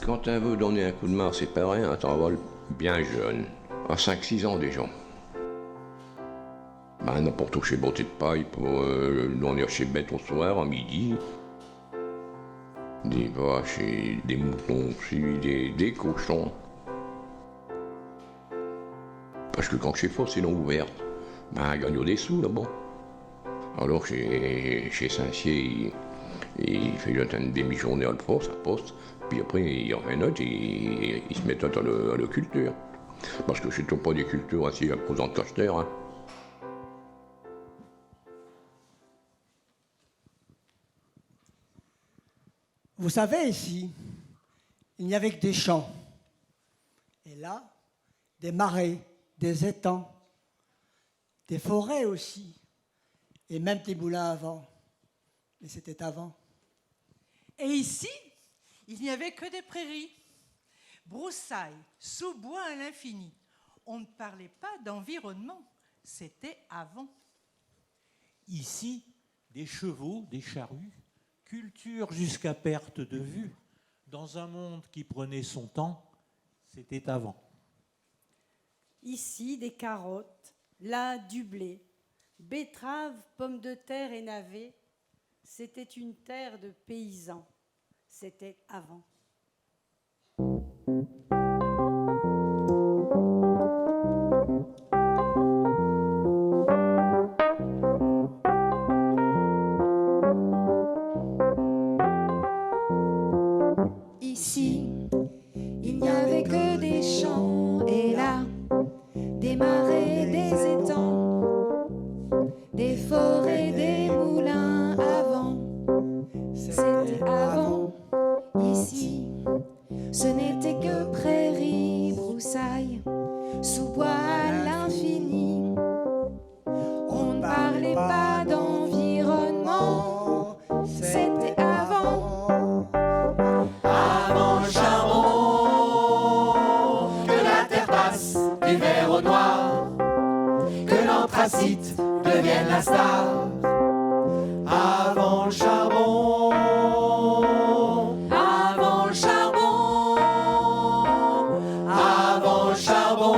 Quand un veut donner un coup de main à ses parents, un t'envole bien jeune, à 5-6 ans déjà. Maintenant, pour toucher beauté de paille, pour donner chez bête au soir, à midi. Des vaches et des moutons aussi, des cochons. Parce que quand chez Fosse, c'est non ouverte, il gagne des sous là-bas. Alors chez Saint-Cier, il fait une demi-journée à la poste, puis après il en fait une autre et il se met à la culture. Parce que je ne pas des cultures ainsi à cause de cacheteur. Hein. Vous savez, ici, il n'y avait que des champs. Et là, des marais, des étangs, des forêts aussi, et même des moulins à vent. Mais c'était avant. Et ici, il n'y avait que des prairies, broussailles, sous-bois à l'infini. On ne parlait pas d'environnement, c'était avant. Ici, des chevaux, des charrues, culture jusqu'à perte de vue, dans un monde qui prenait son temps, c'était avant. Ici, des carottes, là, du blé, betteraves, pommes de terre et navets, c'était une terre de paysans, c'était avant. Ici, il n'y avait que des champs et là, des marais, des étangs, des forêts, des moulins avant. C'était avant, ici, ce n'était que prairies, broussailles, sous-bois à l'infini. On ne parlait pas d'environnement, c'était avant. Avant le charbon, que la terre passe du vert au noir, que l'anthracite devienne la star. Avant le charbon, avant le charbon, avant le charbon.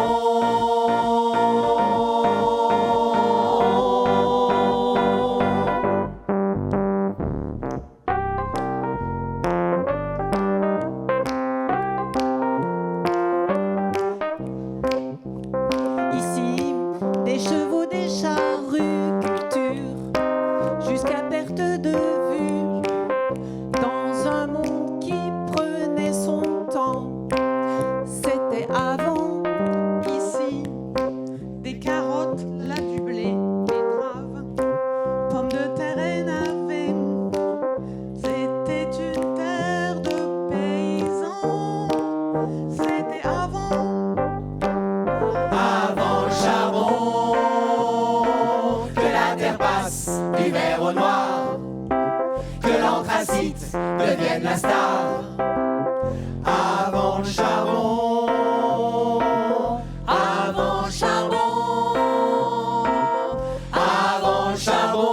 Ici, des chevaux, des charrues, culture, jusqu'à perte de vue, dans un monde qui prenait son temps, c'était avant. Ici, des carottes, là du blé, betteraves, pommes de terre et navets. C'était une terre de paysans, c'était avant. Avant le charbon, que la terre passe du vert au noir, que l'anthracite devienne la star. Avant le charbon, avant le charbon, avant le charbon.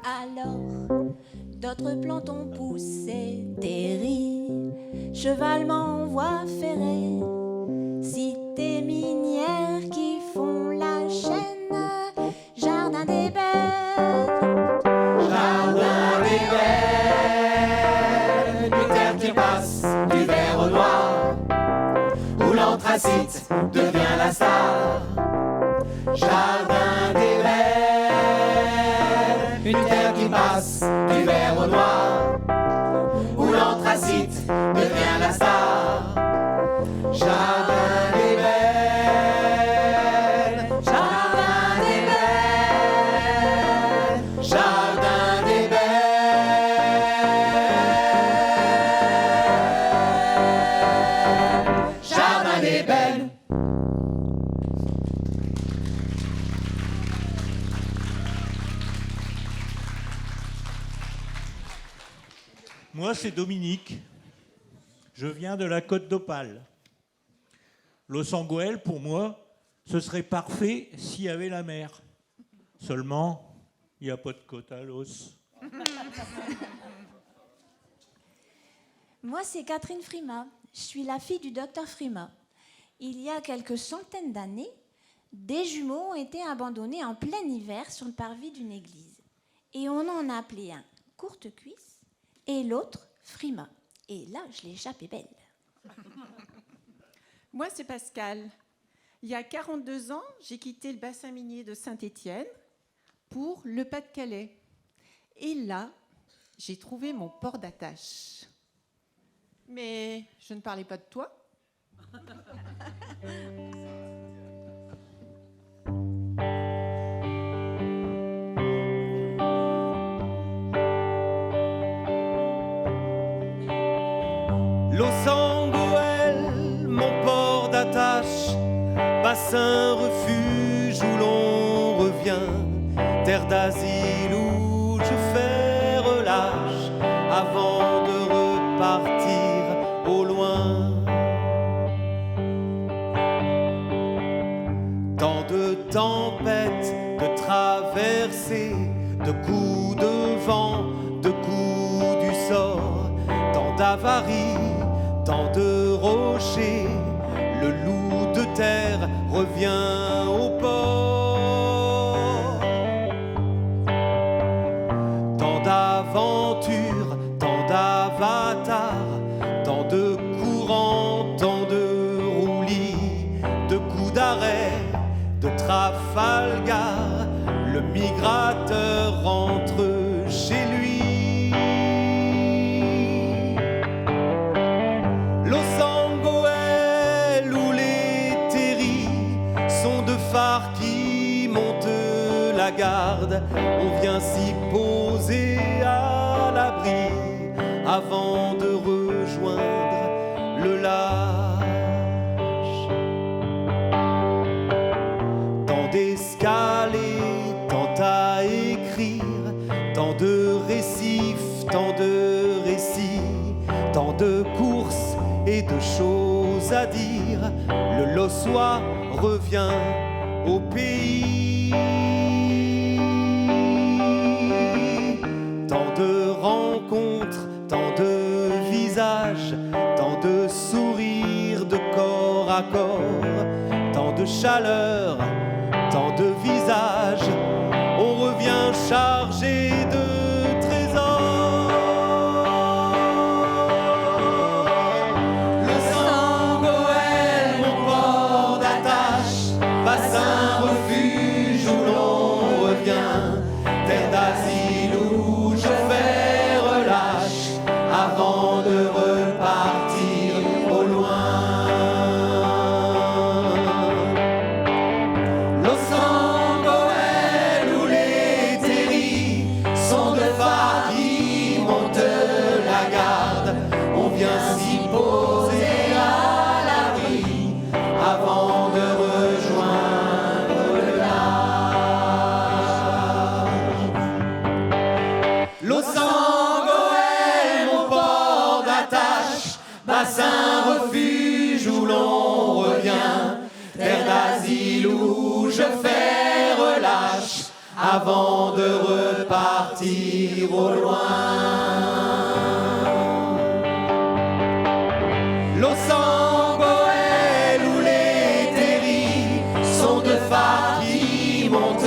Alors, d'autres plantes ont poussé, des riz, chevalement en voie ferrée, cités minières qui font la chaîne, jardin des belles. Jardin des belles, une terre qui passe du vert au noir, où l'anthracite devient la star. Jardin des belles, une terre qui passe du vert au noir, où l'anthracite devient la star. Jardin des belles, jardin des belles, jardin des belles, jardin est belle. Moi, c'est Dominique. Je viens de la Côte d'Opale. Los Angeles, pour moi, ce serait parfait s'il y avait la mer. Seulement, il n'y a pas de côte à l'os. Moi, c'est Catherine Frima. Je suis la fille du docteur Frima. Il y a quelques centaines d'années, des jumeaux ont été abandonnés en plein hiver sur le parvis d'une église. Et on en a appelé un courte cuisse et l'autre Frima. Et là, je l'ai échappé belle. Moi, c'est Pascal. Il y a 42 ans, j'ai quitté le bassin minier de Saint-Étienne pour le Pas-de-Calais. Et là, j'ai trouvé mon port d'attache. Mais je ne parlais pas de toi. Los Angeles, mon port d'attache, bassin refuge où l'on revient, terre d'asile où je fais relâche avant de repartir au loin. Tant de tempêtes, de traversées, de coups de vent, de coups du sort, tant d'avaries, tant de rochers, le loup de terre revient au port. Tant d'aventures, tant d'avatars, tant de courants, tant de roulis, de coups d'arrêt, de Trafalgar, le migrateur rentre chez lui. Los Angeles, où les terris sont deux phares qui montent la garde, on vient s'y poser à l'abri avant de rejoindre le large. Tant d'escalés, tant à écrire, tant de récifs, tant de récits, tant de courses et de choses à dire, le Lossois revient au pays. Tant de rencontres, tant de visages, tant de sourires de corps à corps, tant de chaleur, tant de visages, on revient chargé de trésors. Los Angeles, mon port d'attache, bassin refuge où l'on revient, terre d'asile où je fais relâche avant de repartir au loin. Los Angeles, où les terris sont de phares qui montent la garde, on vient s'y poser à l'abri avant de rejoindre le large. Los Angeles, mon port d'attache, bassin refuge où l'on revient, terre d'asile où je fais relâche avant de repartir au loin. Los Angeles, où les terris sont de phares qui montent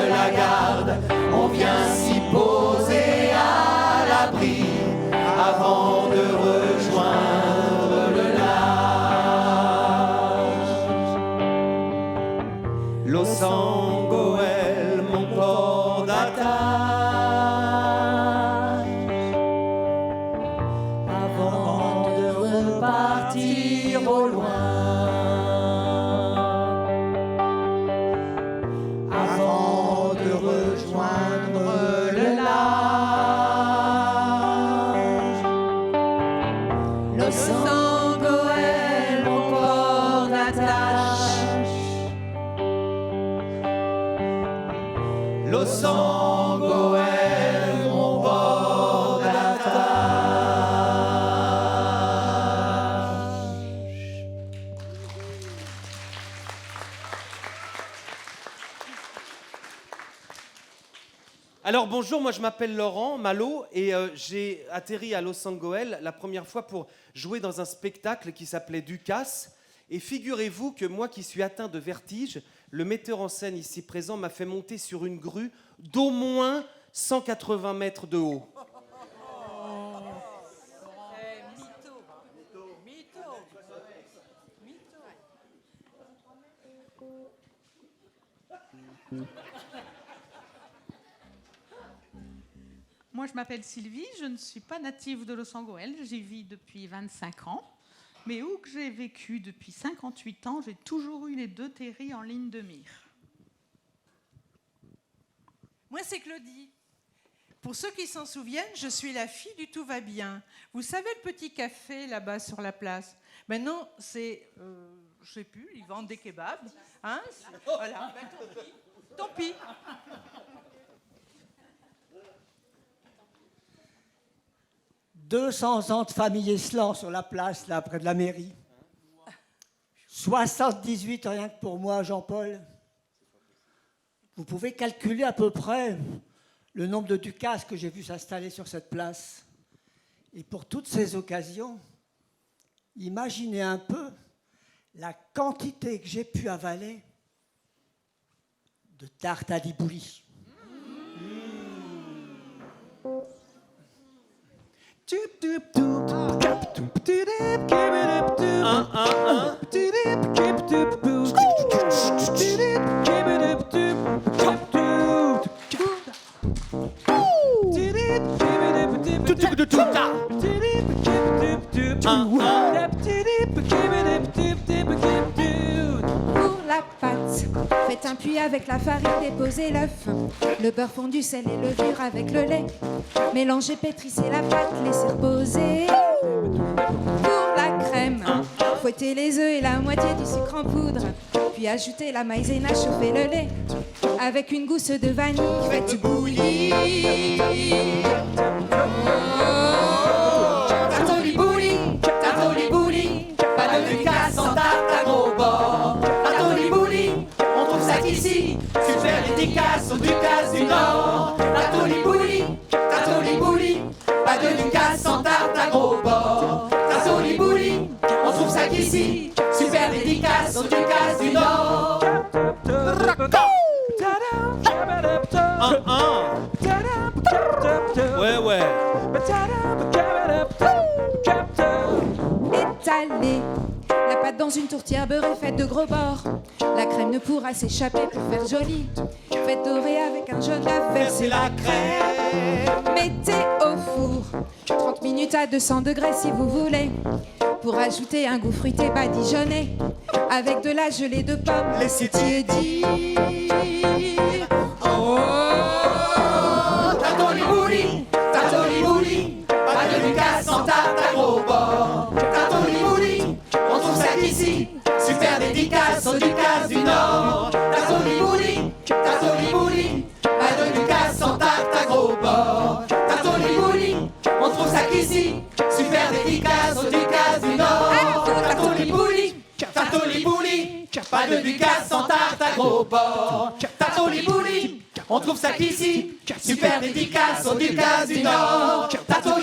la garde, on vient s'y poser à l'abri avant de rejoindre le large. Los Angeles, mon port d'attache. Los Angeles, mon bord d'attache. Alors bonjour, moi je m'appelle Laurent Malo et j'ai atterri à Los Angeles la première fois pour jouer dans un spectacle qui s'appelait Ducasse. Et figurez-vous que moi qui suis atteint de vertige, le metteur en scène ici présent m'a fait monter sur une grue d'au moins 180 mètres de haut. Moi, je m'appelle Sylvie, je ne suis pas native de Los Angeles, j'y vis depuis 25 ans. Mais où que j'ai vécu depuis 58 ans, j'ai toujours eu les deux terris en ligne de mire. Moi, c'est Claudie. Pour ceux qui s'en souviennent, je suis la fille du Tout va bien. Vous savez le petit café là-bas sur la place? Maintenant, c'est, je sais plus, ils vendent des kebabs. Hein, voilà, ben, tant pis. 200 ans de famille Eslan sur la place, là, près de la mairie. 78 rien que pour moi, Jean-Paul. Vous pouvez calculer à peu près le nombre de ducasses que j'ai vu s'installer sur cette place. Et pour toutes ces occasions, imaginez un peu la quantité que j'ai pu avaler de tarte à libouli. Pour la pâte, faites un puits avec la farine, déposez l'œuf, le beurre fondu, sel et levure avec le lait. Mélangez, pétrissez la pâte, laissez reposer. Pour la crème, fouettez les œufs et la moitié du sucre en poudre. Puis ajoutez la maïzena, chauffez le lait. Avec une gousse de vanille, faites bouillir. Tarte au libouli, pas de ducasse sans tarte à gros bords. Tarte au libouli, on trouve ça qu'ici, super dédicace aux ducasses du Nord. Tarte au libouli, pas de ducasse sans tarte à gros bords. Tarte au libouli, on trouve ça qu'ici, super dédicace aux ducasses du Nord. Ouais. Étalez la pâte dans une tourtière beurrée, faite de gros bords. La crème ne pourra s'échapper pour faire joli. Faites dorer avec un jaune d'œuf, versez la crème. Mettez au four 30 minutes à 200 degrés si vous voulez. Pour ajouter un goût fruité badigeonné. Avec de la gelée de pommes, laissez tiédir. Oh, tarte au libouli, pas de ducasse sans tarte à gros bords. Tarte au libouli, on trouve ça qu'ici, super dédicace aux ducasses du Nord. Tarte au libouli, pas de ducasse sans tarte à gros bords. Tarte au libouli, on trouve ça qu'ici, super dédicace aux ducasses du Nord. Tarte au libouli, pas de ducasse sans tarte à gros bords. Tarte au libouli, on trouve ça qu'ici, super dédicace aux ducasses du Nord. Tarte au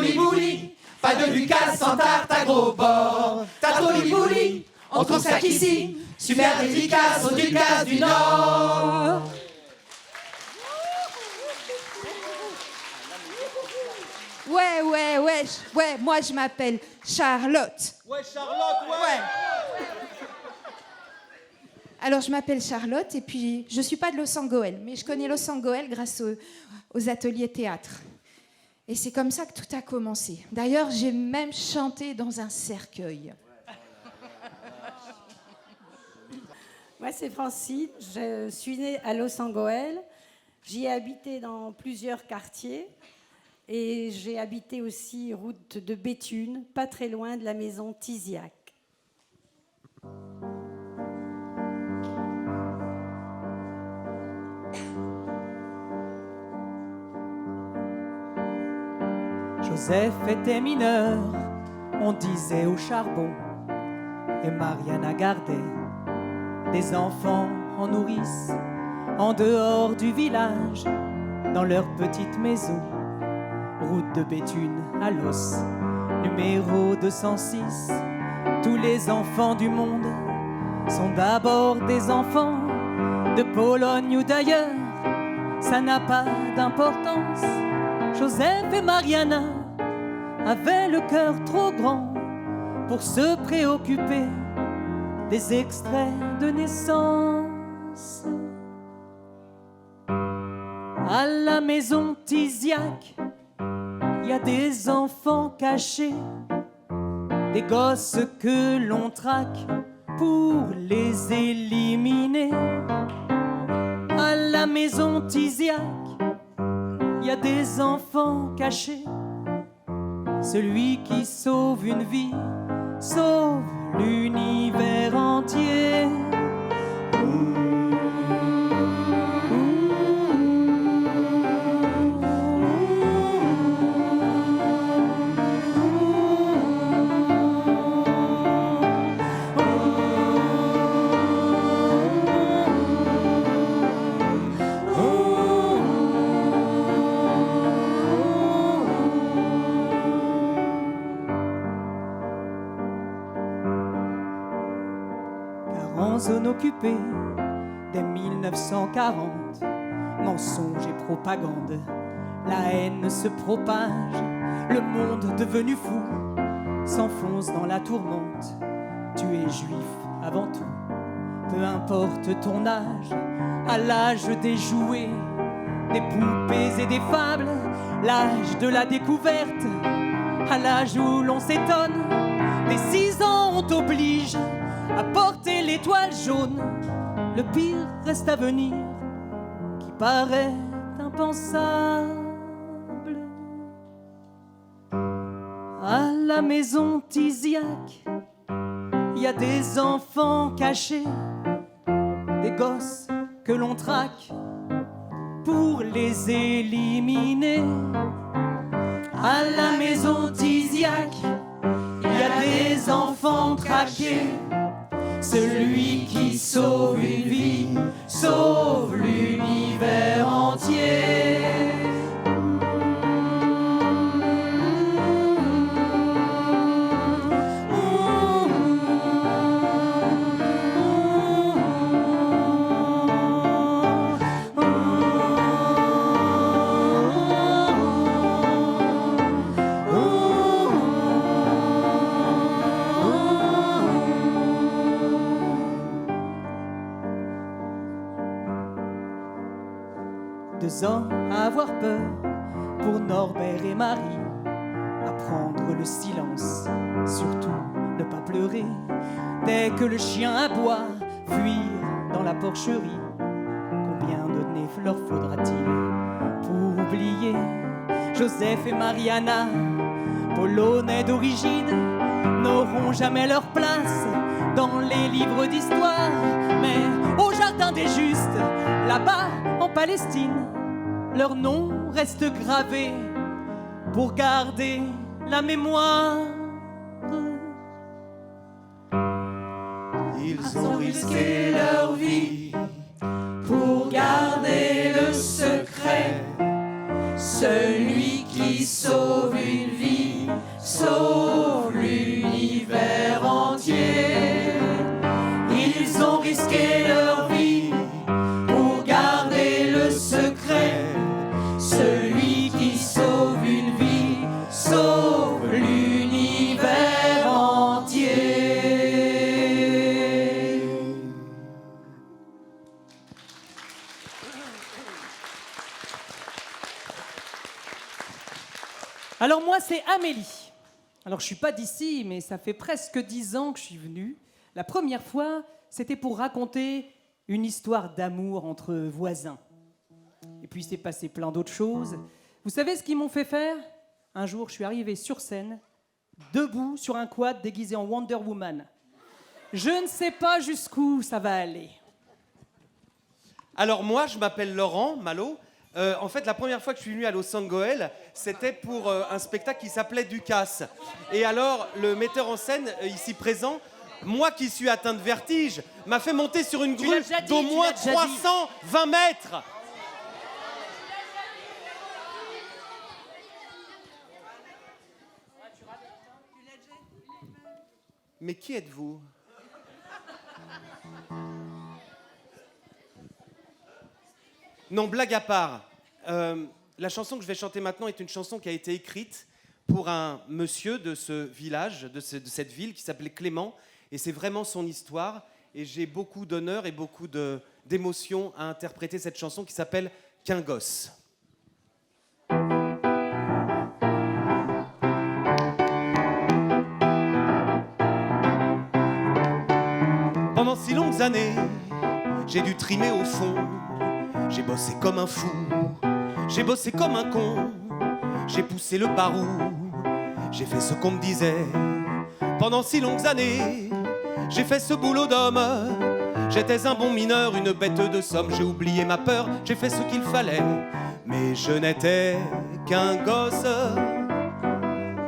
libouli, pas de ducasse sans tarte à gros bords. Tarte au libouli, on trouve ça qu'ici, super dédicace aux ducasses du Nord. Ouais, moi je m'appelle Charlotte. Ouais, Charlotte, ouais. Alors je m'appelle Charlotte et puis je suis pas de Los Angeles, mais je connais Los Angeles grâce aux ateliers théâtre. Et c'est comme ça que tout a commencé. D'ailleurs, j'ai même chanté dans un cercueil. Moi, c'est Francine. Je suis née à Los Angeles. J'y ai habité dans plusieurs quartiers. Et j'ai habité aussi route de Béthune, pas très loin de la maison Tiziac. Joseph était mineur, on disait au charbon, et Mariana gardait des enfants en nourrice, en dehors du village, dans leur petite maison. Route de Béthune à Los, numéro 206. Tous les enfants du monde sont d'abord des enfants de Pologne ou d'ailleurs. Ça n'a pas d'importance. Joseph et Mariana avaient le cœur trop grand pour se préoccuper des extraits de naissance. À la maison Tiziac, il y a des enfants cachés, des gosses que l'on traque pour les éliminer. À la maison Tiziac, il y a des enfants cachés. Celui qui sauve une vie sauve l'univers entier. En zone occupée dès 1940, mensonges et propagande, la haine se propage, le monde devenu fou s'enfonce dans la tourmente. Tu es juif avant tout, peu importe ton âge, à l'âge des jouets, des poupées et des fables, l'âge de la découverte, à l'âge où l'on s'étonne, des 6 ans on t'oblige à porter l'étoile jaune. Le pire reste à venir, qui paraît impensable. À la maison Tiziac, il y a des enfants cachés, des gosses que l'on traque pour les éliminer. À la maison Tiziac, il y a des enfants traqués. Celui qui sauve une vie sauve l'univers entier. Ans à avoir peur pour Norbert et Marie, apprendre le silence, surtout ne pas pleurer dès que le chien aboie, fuir dans la porcherie. Combien de nez leur faudra-t-il pour oublier Joseph et Mariana, polonais d'origine, n'auront jamais leur place dans les livres d'histoire, mais au jardin des justes, là-bas en Palestine, leur nom reste gravé pour garder la mémoire. Ils ont risqué leur vie pour garder le secret. Celui qui sauve une vie sauve l'univers entier. Ils ont risqué leur vie pour garder le secret. Celui qui sauve une vie sauve l'univers entier. Alors moi, c'est Amélie. Alors je suis pas d'ici, mais ça fait presque 10 ans que je suis venue. La première fois, c'était pour raconter une histoire d'amour entre voisins. Et puis il s'est passé plein d'autres choses. Vous savez ce qu'ils m'ont fait faire ? Un jour, je suis arrivé sur scène, debout sur un quad déguisé en Wonder Woman. Je ne sais pas jusqu'où ça va aller. Alors moi, je m'appelle Laurent Malo. En fait, la première fois que je suis venu à Los Angeles, c'était pour un spectacle qui s'appelait Ducasse. Et alors, le metteur en scène, ici présent, moi qui suis atteint de vertige, m'a fait monter sur une grue d'au moins 320 mètres. Mais qui êtes-vous ? Non, blague à part. La chanson que je vais chanter maintenant est une chanson qui a été écrite pour un monsieur de ce village, de cette ville qui s'appelait Clément. Et c'est vraiment son histoire. Et j'ai beaucoup d'honneur et beaucoup d'émotion à interpréter cette chanson qui s'appelle « Qu'un gosse ». Pendant si longues années, j'ai dû trimer au fond. J'ai bossé comme un fou, j'ai bossé comme un con. J'ai poussé le barou, j'ai fait ce qu'on me disait. Pendant si longues années, j'ai fait ce boulot d'homme. J'étais un bon mineur, une bête de somme. J'ai oublié ma peur, j'ai fait ce qu'il fallait. Mais je n'étais qu'un gosse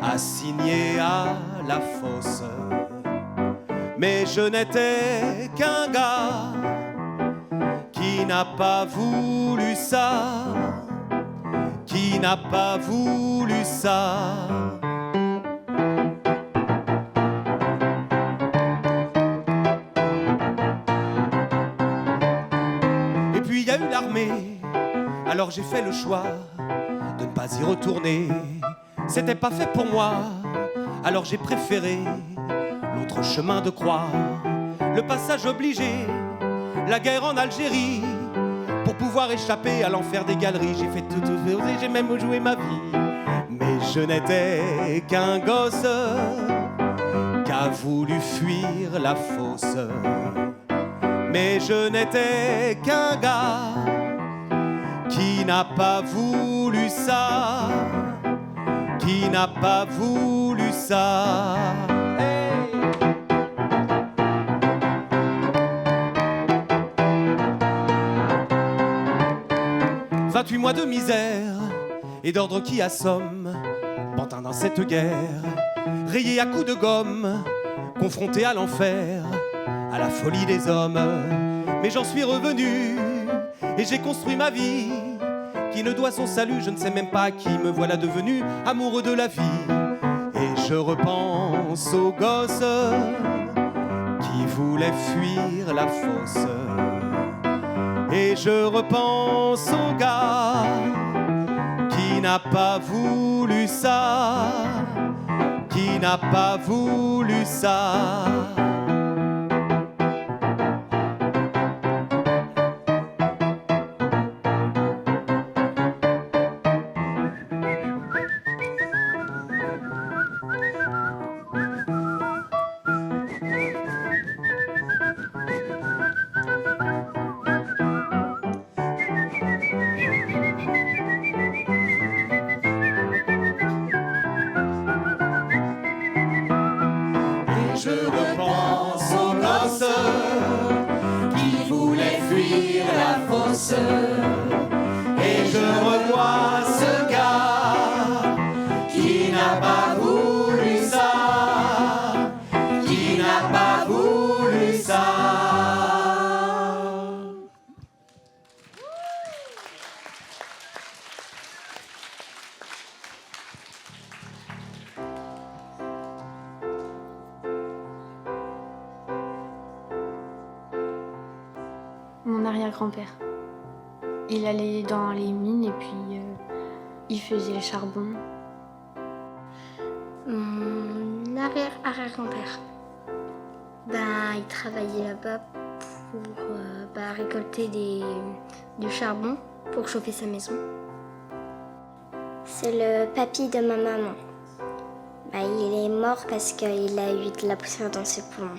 assigné à la fosse. Mais je n'étais qu'un gars qui n'a pas voulu ça, qui n'a pas voulu ça. Et puis il y a eu l'armée, alors j'ai fait le choix de ne pas y retourner. C'était pas fait pour moi, alors j'ai préféré l'autre chemin de croix, le passage obligé, la guerre en Algérie, pour pouvoir échapper à l'enfer des galeries. J'ai fait tout, j'ai même joué ma vie. Mais je n'étais qu'un gosse qu'a voulu fuir la fosse. Mais je n'étais qu'un gars qui n'a pas voulu ça, qui n'a pas voulu ça. 28 mois de misère et d'ordre qui assomme, pantin dans cette guerre, rayé à coups de gomme, confronté à l'enfer, à la folie des hommes. Mais j'en suis revenu et j'ai construit ma vie, qui ne doit son salut, je ne sais même pas à qui. Me voilà devenu amoureux de la vie. Et je repense aux gosses qui voulaient fuir la fosse. Et je repense au gars qui n'a pas voulu ça, qui n'a pas voulu ça. Je repense aux gosses qui voulaient fuir la fosse. Et je revois ce gars qui n'a pas voulu ça, qui n'a pas voulu ça. Mon arrière-grand-père. Il allait dans les mines et puis il faisait le charbon. Mon arrière-arrière-grand-père, il travaillait là-bas pour récolter du charbon pour chauffer sa maison. C'est le papy de ma maman. Il est mort parce qu'il a eu de la poussière dans ses poumons.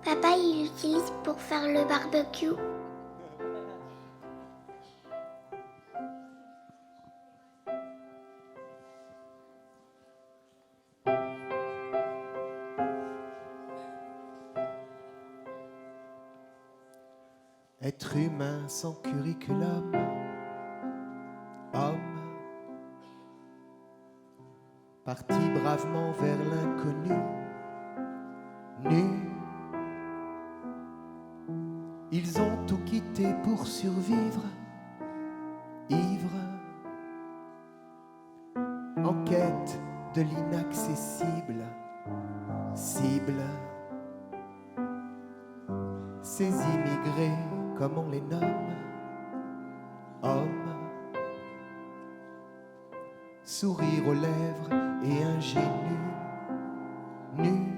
Papa, il l'utilise pour faire le barbecue. Être humain sans curriculum, partis bravement vers l'inconnu, nus. Ils ont tout quitté pour survivre, ivres, en quête de l'inaccessible, cible. Ces immigrés, comme on les nomme, hommes, sourire aux lèvres et ingénus, nus,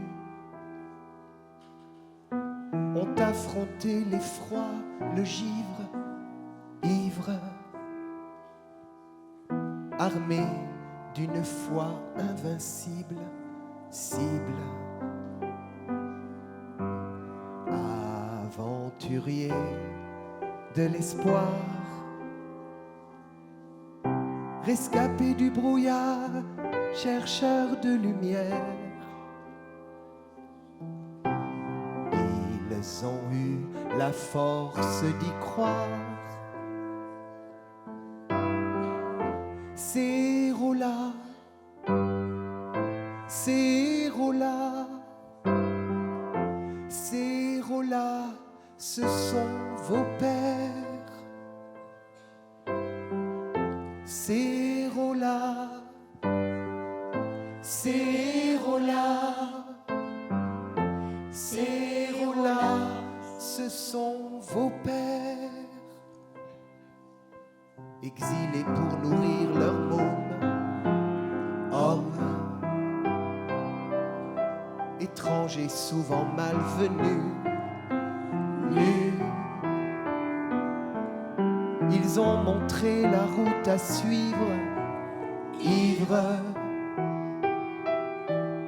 ont affronté l'effroi, le givre, ivre, armés d'une foi invincible, cible. Aventuriers de l'espoir, rescapés du brouillard, chercheurs de lumière. Ils ont eu la force d'y croire. Ces héros-là, ces héros-là, ces héros-là, ce sont vos pères. Ces héros-là, ces héros-là, ces héros-là, ce sont vos pères. Exilés pour nourrir leur môme, hommes, étrangers souvent malvenus, nus. Ils ont montré la route à suivre, ivres,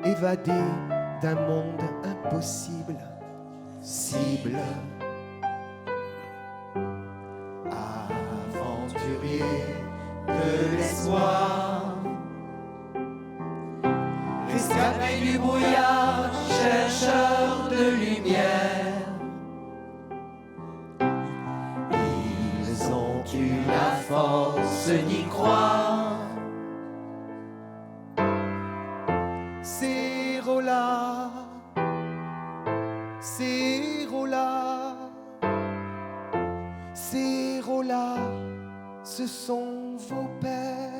évadés d'un monde impossible, cible. Aventuriers de l'espoir, rescapés du brouillard, chercheurs de lumière. Ils ont eu la force d'y croire. Ces héros-là, ces héros-là, ces héros-là, ce sont vos pères.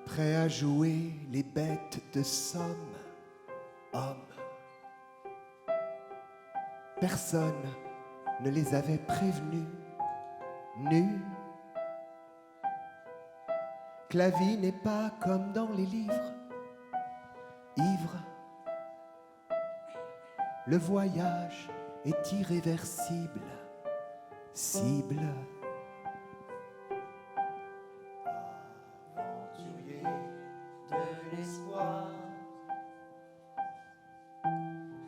Prêts à jouer les bêtes de somme, hommes. Personne ne les avait prévenus, nus. Que la vie n'est pas comme dans les livres, ivre. Le voyage est irréversible, cible. De l'espoir,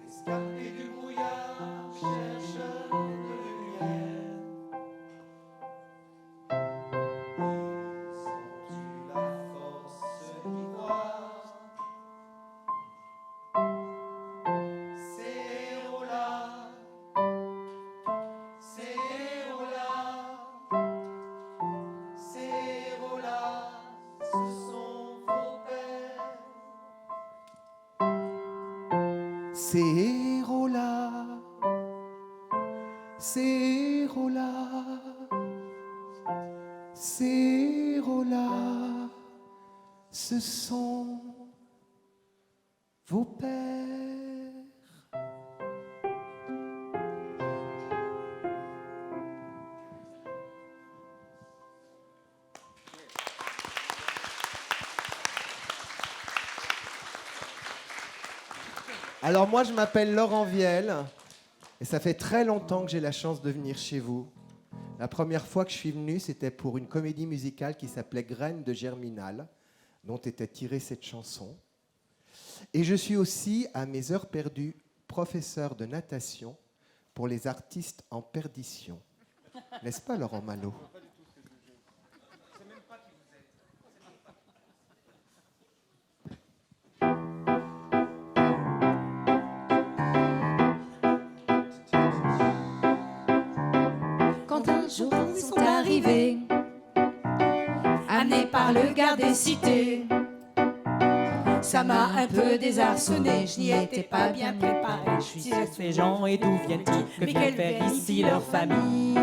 rescapés du brouillard, chercheurs de lumière. Ils ont eu la force d'y croire. Ces héros-là, ces héros-là, ces héros-là, ce sont vos pères. Ces héros-là, ces héros-là, ces héros-là, ce sont vos pères. Alors moi, je m'appelle Laurent Viel et ça fait très longtemps que j'ai la chance de venir chez vous. La première fois que je suis venu, c'était pour une comédie musicale qui s'appelait Graines de Germinal, dont était tirée cette chanson. Et je suis aussi, à mes heures perdues, professeur de natation pour les artistes en perdition. N'est-ce pas, Laurent Malo? Quand un jour ils sont arrivés, amenés par le garde des cités, ça m'a un peu désarçonné, je n'y étais pas bien préparé. Je suis ces gens et d'où viennent-ils? Que viennent faire ici leur famille?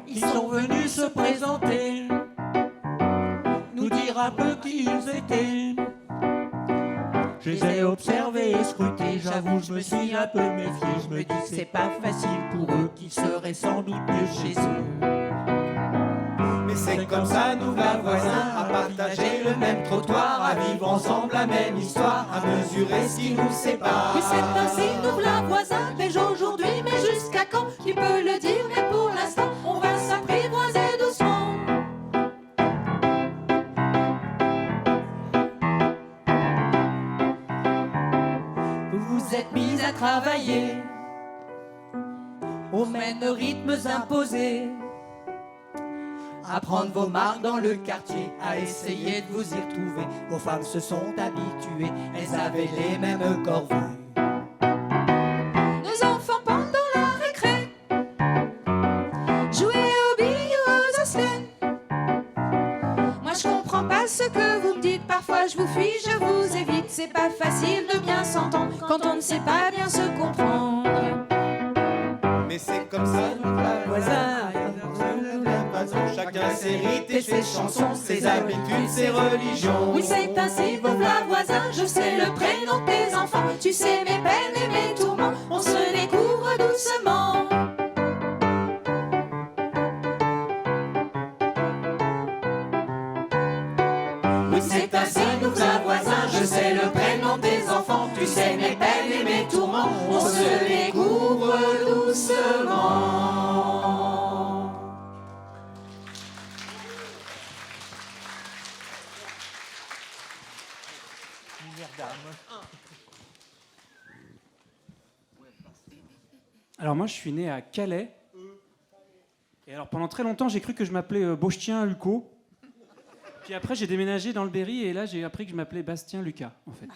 Ils sont venus se présenter, nous dire un peu qui ils étaient. Je les ai observés et scrutés, j'avoue, je me suis un peu méfié. Je me dis, c'est pas facile pour eux, qu'ils seraient sans doute mieux chez eux. Mais c'est comme ça, nous la voisins, à partager le même trottoir, à vivre ensemble la même histoire, à mesurer ce qui nous sépare. Oui, c'est ainsi, nous la voisins, mais aujourd'hui, mais jusqu'à quand? Qui peut le dire, mais pour l'instant, on va s'apprivoiser doucement. Vous vous êtes mis à travailler aux mêmes rythmes imposés, à prendre vos marques dans le quartier, à essayer de vous y retrouver. Vos femmes se sont habituées, elles avaient les mêmes corvées. Nos enfants pendant la récré jouaient aux billes ou aux osselets. Moi je comprends pas ce que vous me dites, parfois je vous fuis, je vous évite. C'est pas facile de bien s'entendre quand on ne sait pas bien se comprendre. Mais c'est comme ça, nous la voisins, chacun ses rites et ses chansons, ses habitudes, ses religions. Oui, c'est ainsi, vous la voisin, je sais le prénom de tes enfants. Tu sais mes peines et mes tourments, on se découvre doucement. Oui, c'est ainsi, nous la voisins, je sais le prénom de tes enfants. Tu sais mes peines et mes tourments, on se découvre doucement. Alors moi, je suis né à Calais. Et alors pendant très longtemps, j'ai cru que je m'appelais Bostien Luco. Puis après, j'ai déménagé dans le Berry et là, j'ai appris que je m'appelais Bastien Lucas, en fait.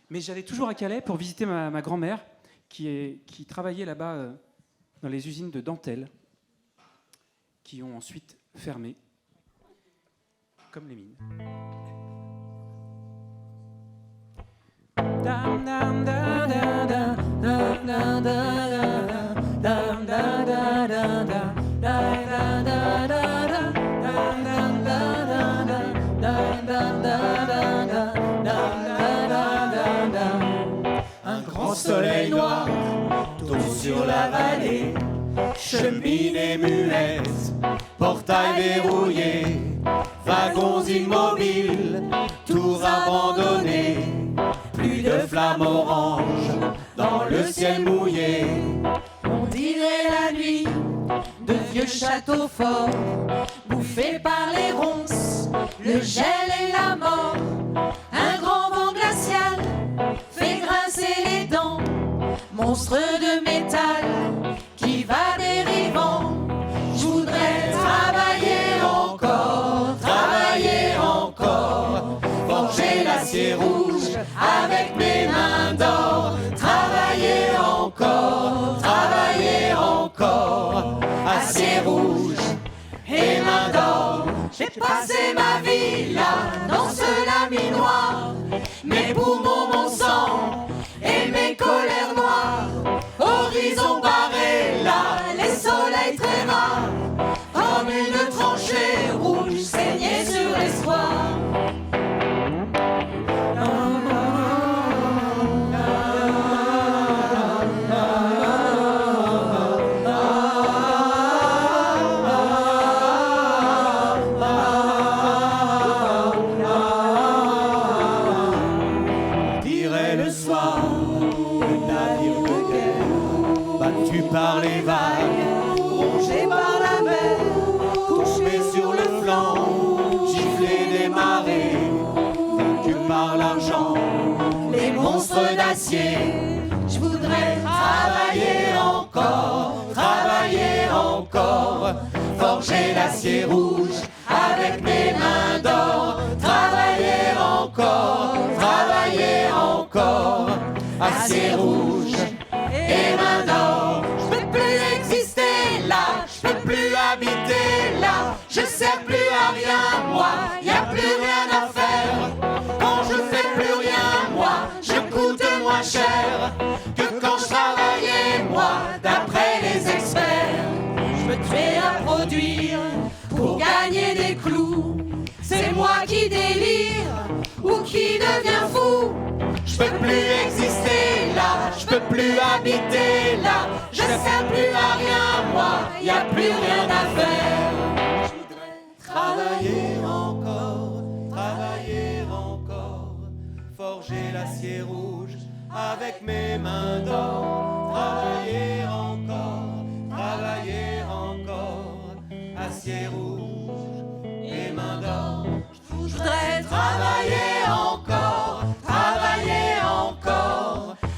Mais j'allais toujours à Calais pour visiter ma grand-mère qui travaillait là-bas dans les usines de dentelle qui ont ensuite fermé, comme les mines. Un grand soleil noir tombe sur la vallée, cheminée muette, portail verrouillé, wagons immobiles, tours abandonnées, plus de flammes oranges dans le ciel mouillé. On dirait la nuit de vieux châteaux forts, bouffés par les ronces, le gel et la mort. Un grand vent glacial fait grincer les dents, monstre de métal qui va dérivant. Je voudrais travailler encore, forger l'acier rouge avec mes mains d'or. Travailler encore, acier rouge et mains d'or. J'ai passé ma vie là, dans ce laminoir, mes poumons, mon sang et mes colères noires. Horizon barré là, les soleils très rares, comme une tranchée rouge saignée sur l'espoir. Par les vagues, rongé par la mer, couché sur le flanc, giflé des marées, vaincu monstre d'acier. Je voudrais travailler encore, forger l'acier rouge avec mes mains d'or. Travailler encore, acier rouge et mains d'or. Je peux plus exister là, je peux plus habiter là, je sers plus à rien moi, y a plus rien à faire. Quand je fais plus rien moi, je coûte moins cher que quand je travaillais moi, d'après les experts. Je me tuais à produire pour gagner des clous. C'est moi qui délire ou qui devient fou. Je peux plus exister là, je peux plus habiter là, je sers plus à rien moi, y a plus rien à faire. Je voudrais travailler encore, forger l'acier rouge avec mes mains d'or. Travailler encore, acier rouge et mains d'or. Je voudrais travailler encore,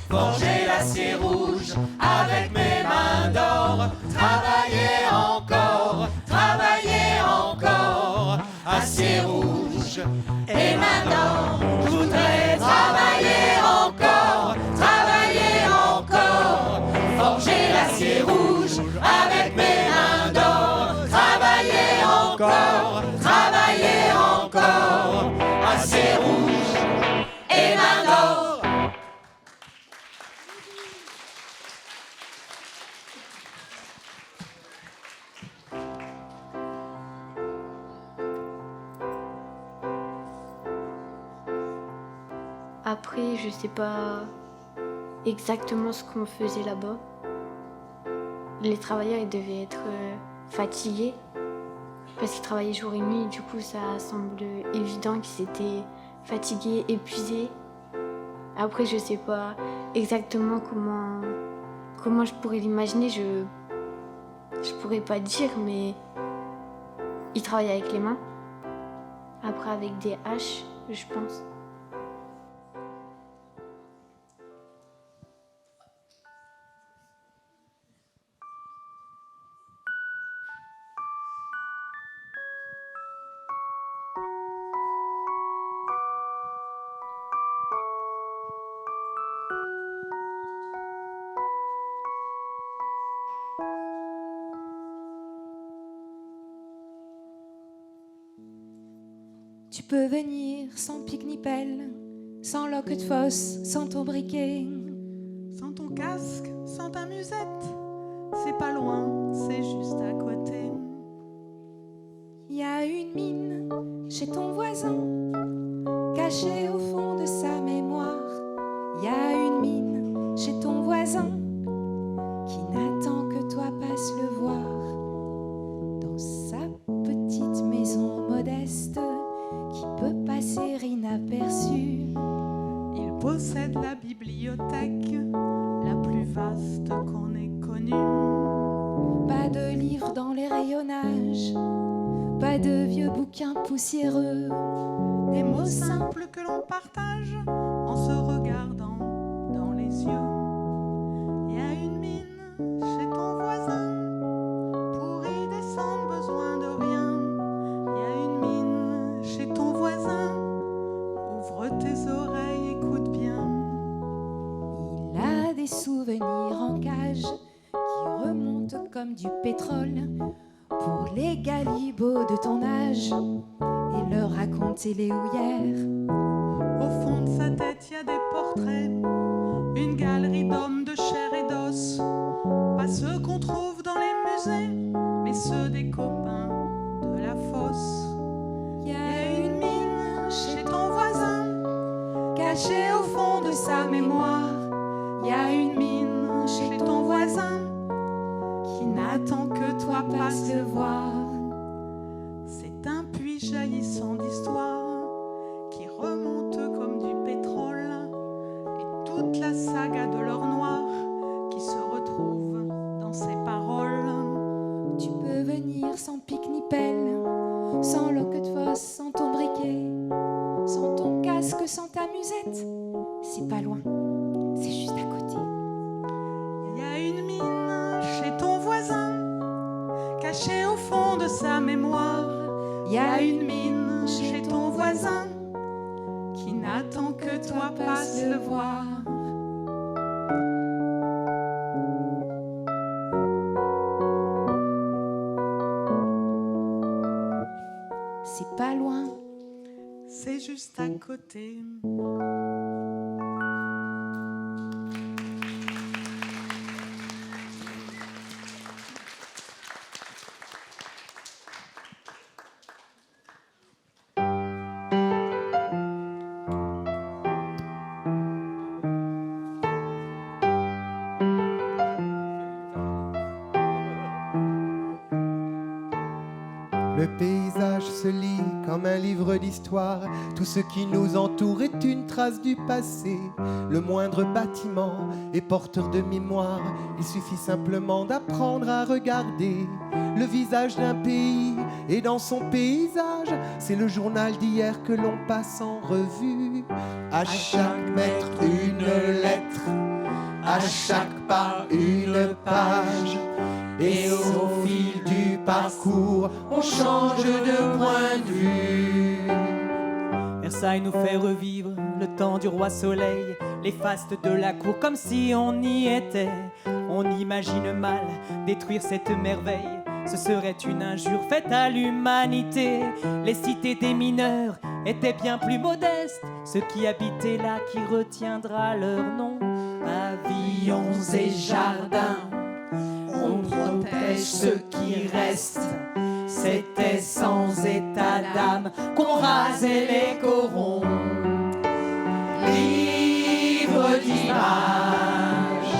forger l'acier rouge avec mes mains d'or. Travailler encore, acier rouge et mains d'or. Je voudrais travailler encore, forger l'acier rouge avec mes mains d'or. Travailler encore, acier rouge et mains d'or. Après, je sais pas exactement ce qu'on faisait là-bas. Les travailleurs, ils devaient être fatigués parce qu'ils travaillaient jour et nuit. Du coup, ça semble évident qu'ils étaient fatigués, épuisés. Après, je sais pas exactement comment je pourrais l'imaginer. Je pourrais pas dire, mais ils travaillaient avec les mains. Après, avec des haches, je pense. Tu peux venir sans pique ni pelle, sans loque de fosse, sans ton briquet. Sans ton casque, sans ta musette, c'est pas loin, c'est juste à côté. Il y a une mine chez ton voisin, cachée au fond de sa mémoire. Il y a une mine chez ton voisin, qui n'attend que toi passes le voir. Dans sa petite maison modeste, qui peut passer inaperçu. Il possède la bibliothèque la plus vaste qu'on ait connue. Pas de livres dans les rayonnages, pas de vieux bouquins poussiéreux. Des mots simples que l'on partage en se regardant dans les yeux. Il y a une mine chez ton voisin, pour y descendre besoin de rien. Il y a une mine chez ton voisin, ouvre tes oreilles, écoute bien. Il a des souvenirs en cage qui remontent comme du pétrole pour les galibots de ton âge et leur raconter les houillères. Au fond de sa tête, il y a des portraits, une galerie d'hommes de chair et d'os. Pas ceux qu'on trouve dans les musées, mais ceux des copains de la fosse. Il y a une mine Chez ton voisin, cachée au fond de sa mémoire. il y a une mine chez ton voisin qui n'attend que toi passes le voir. C'est un puits jaillissant d'histoire qui remonte comme du pétrole, et toute la saga de l'or noir qui se retrouve dans ses paroles. Tu peux venir sans pique ni pelle, sans loque de fosse, sans ton briquet, sans ton casque, sans ta musette. C'est pas loin, mémoire, il y a une mine chez ton voisin qui n'attend que toi passes le voir. C'est pas loin, c'est juste à côté. Le paysage se lit comme un livre d'histoire. Tout ce qui nous entoure est une trace du passé. Le moindre bâtiment est porteur de mémoire. Il suffit simplement d'apprendre à regarder le visage d'un pays. Et dans son paysage, c'est le journal d'hier que l'on passe en revue. À chaque mètre, une lettre. À chaque pas, une page. Et au fil du parcours, on change de point de vue. Versailles nous fait revivre le temps du roi soleil, les fastes de la cour comme si on y était. On imagine mal détruire cette merveille, ce serait une injure faite à l'humanité. Les cités des mineurs étaient bien plus modestes, ceux qui habitaient là qui retiendra leur nom. Pavillons et jardins, on protège ceux qui restent. C'était sans état d'âme qu'on rasait les corons. Livre d'images,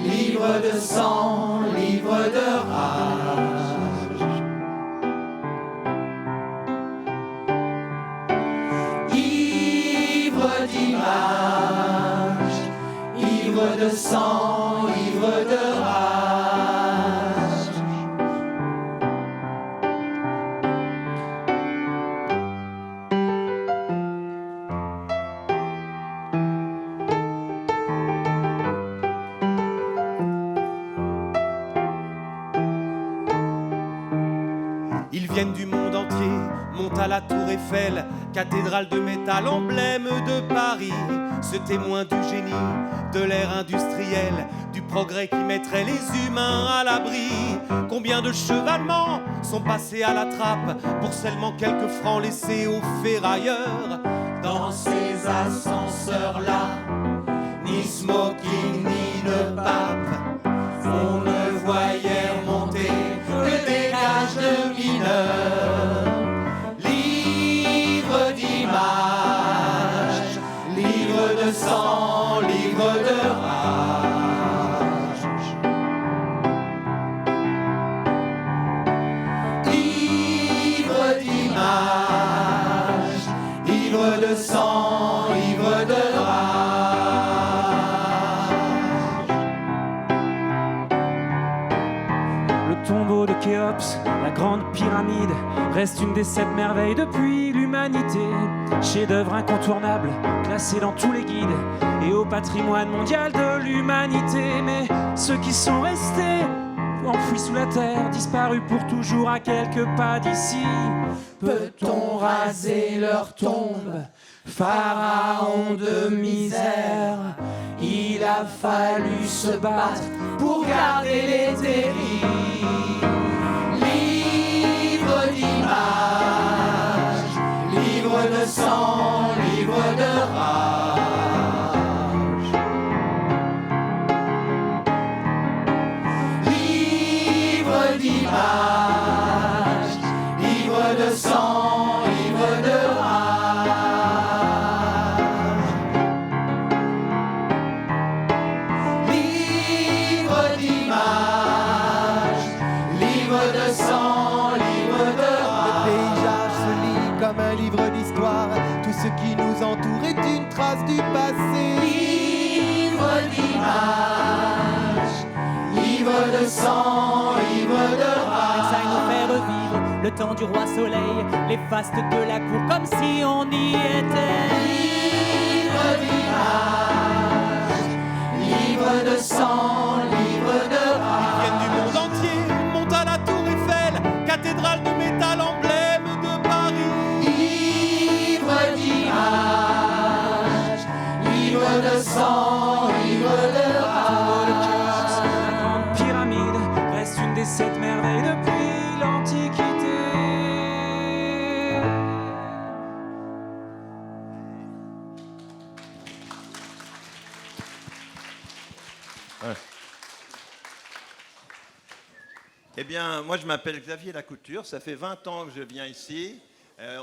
livre de sang, livre de rage. Livre d'images, livre de sang, livre de rage. Ils viennent du monde entier, montent à la tour Eiffel, cathédrale de métal, emblème de Paris. Ce témoin du génie, de l'ère industrielle, du progrès qui mettrait les humains à l'abri. Combien de chevalements sont passés à la trappe pour seulement quelques francs laissés aux ferrailleurs. Dans ces ascenseurs-là, ni smoking ni le pape, on ne voyait remonter que des cages de mineurs. Livre d'images, livre de sang, livre de rage. Livre d'images, livre de sang, livre de rage. Le tombeau de Khéops, la grande pyramide, reste une des 7 merveilles depuis l'humanité. Chef-d'œuvre incontournable, classé dans tous les guides et au patrimoine mondial de l'humanité. Mais ceux qui sont restés, enfouis sous la terre, disparus pour toujours à quelques pas d'ici. Peut-on raser leur tombe, pharaon de misère? Il a fallu se battre pour garder les terrils. Livre d'images, livre de sang, livre de rage. Livre d'images, livre de sang, livre de rage. Livre d'images, livre de sang, livre de rage. Le paysage se lit comme un livre d'histoire. Tout ce qui nous entoure est une trace du passé. Livre d'images, livre de sang, livre de rage. Versailles nous fait revivre le temps du roi soleil, les fastes de la cour comme si on y était. Livre d'images, livre de sang, livre de rage. Ils viennent du monde entier, montent à la tour Eiffel, cathédrale de métal, Ouais. Eh bien, moi, je m'appelle Xavier Lacouture. Ça fait 20 ans que je viens ici.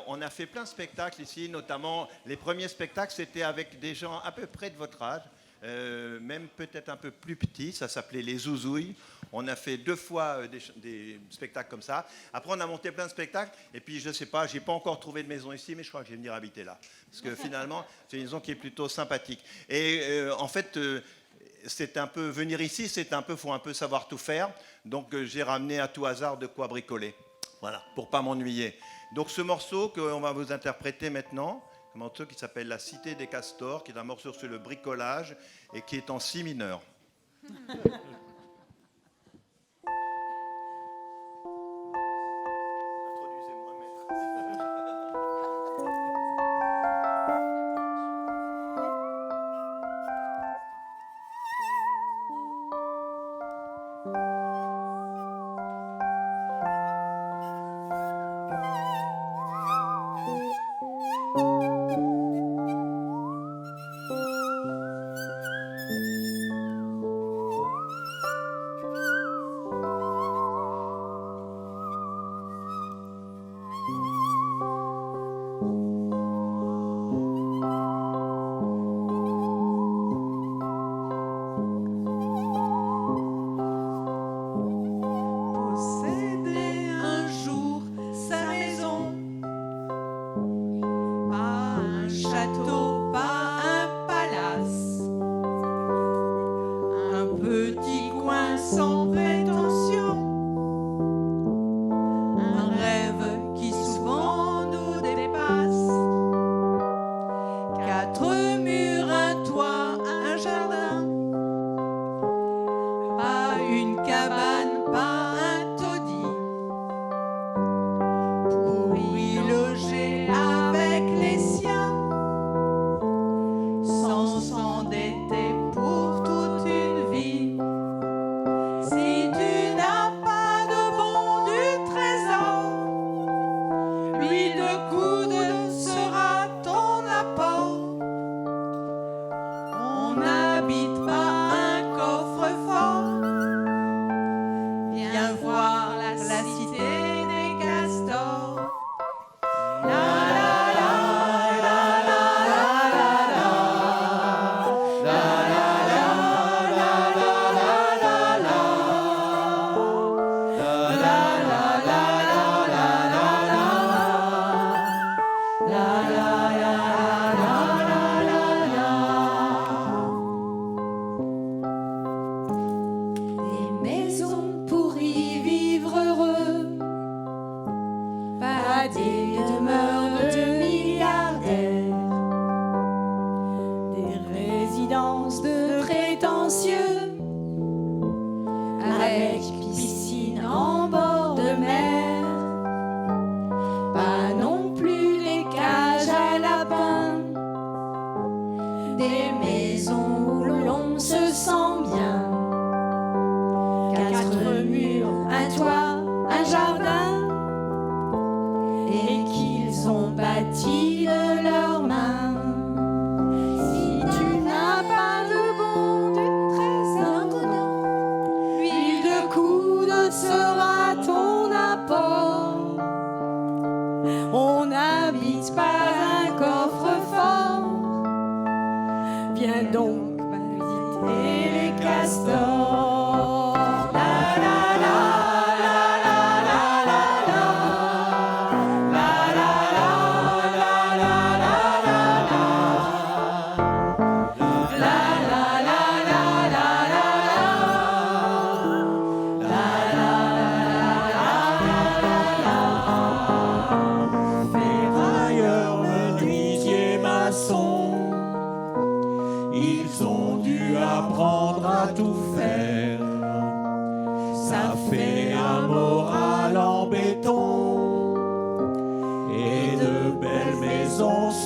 On a fait plein de spectacles ici, notamment les premiers spectacles, c'était avec des gens à peu près de votre âge, même peut-être un peu plus petits. Ça s'appelait les Zouzouilles. On a fait 2 fois des spectacles comme ça. Après, on a monté plein de spectacles. Et puis, je ne sais pas, je n'ai pas encore trouvé de maison ici, mais je crois que je vais venir habiter là. Parce que finalement, c'est une maison qui est plutôt sympathique. Et en fait, c'est un peu venir ici, faut un peu savoir tout faire. Donc, j'ai ramené à tout hasard de quoi bricoler. Voilà, pour pas m'ennuyer. Donc, ce morceau qu'on va vous interpréter maintenant, un morceau qui s'appelle La Cité des Castors, qui est un morceau sur le bricolage et qui est en si mineur.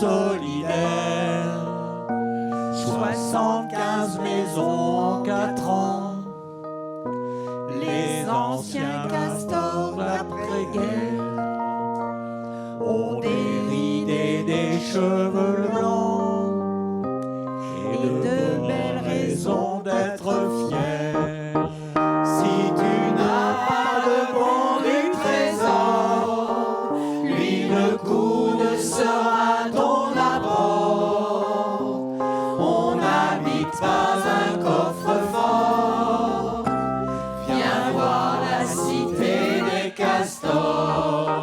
Solidaire, 75 maisons en 4 ans, les anciens castors d'après-guerre ont des rides et des cheveux blancs et de belles raisons d'être fiers. ciel. Si tu n'as pas de bon du trésor, lui le coude sera ton apport. On n'habite pas un coffre-fort, viens voir la cité des castors.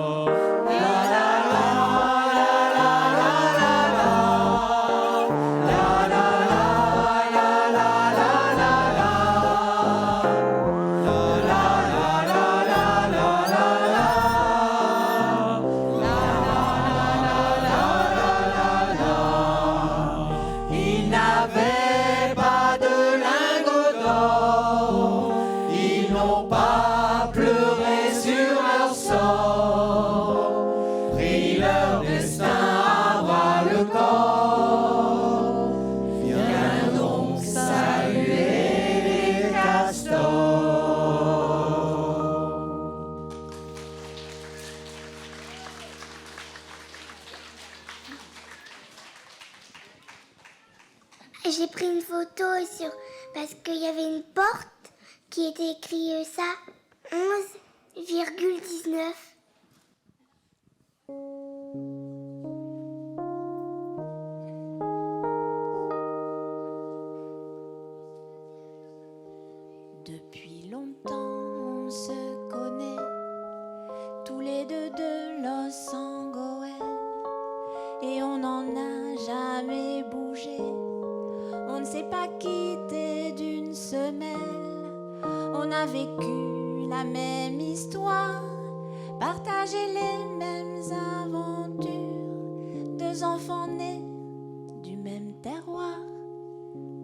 Ils n'avaient pas de lingots d'or, ils n'ont pas pleuré sur leur sort, pris leur destin à bras le corps. Viens donc saluer les castors. J'ai pris une photo parce qu'il y avait une porte qui était écrit ça, 11,19. Depuis longtemps, on se connaît, tous les deux de Los Angeles, et on n'en a jamais bougé. On ne s'est pas quitté d'une semelle, on a vécu la même histoire, partagé les mêmes aventures, deux enfants nés du même terroir,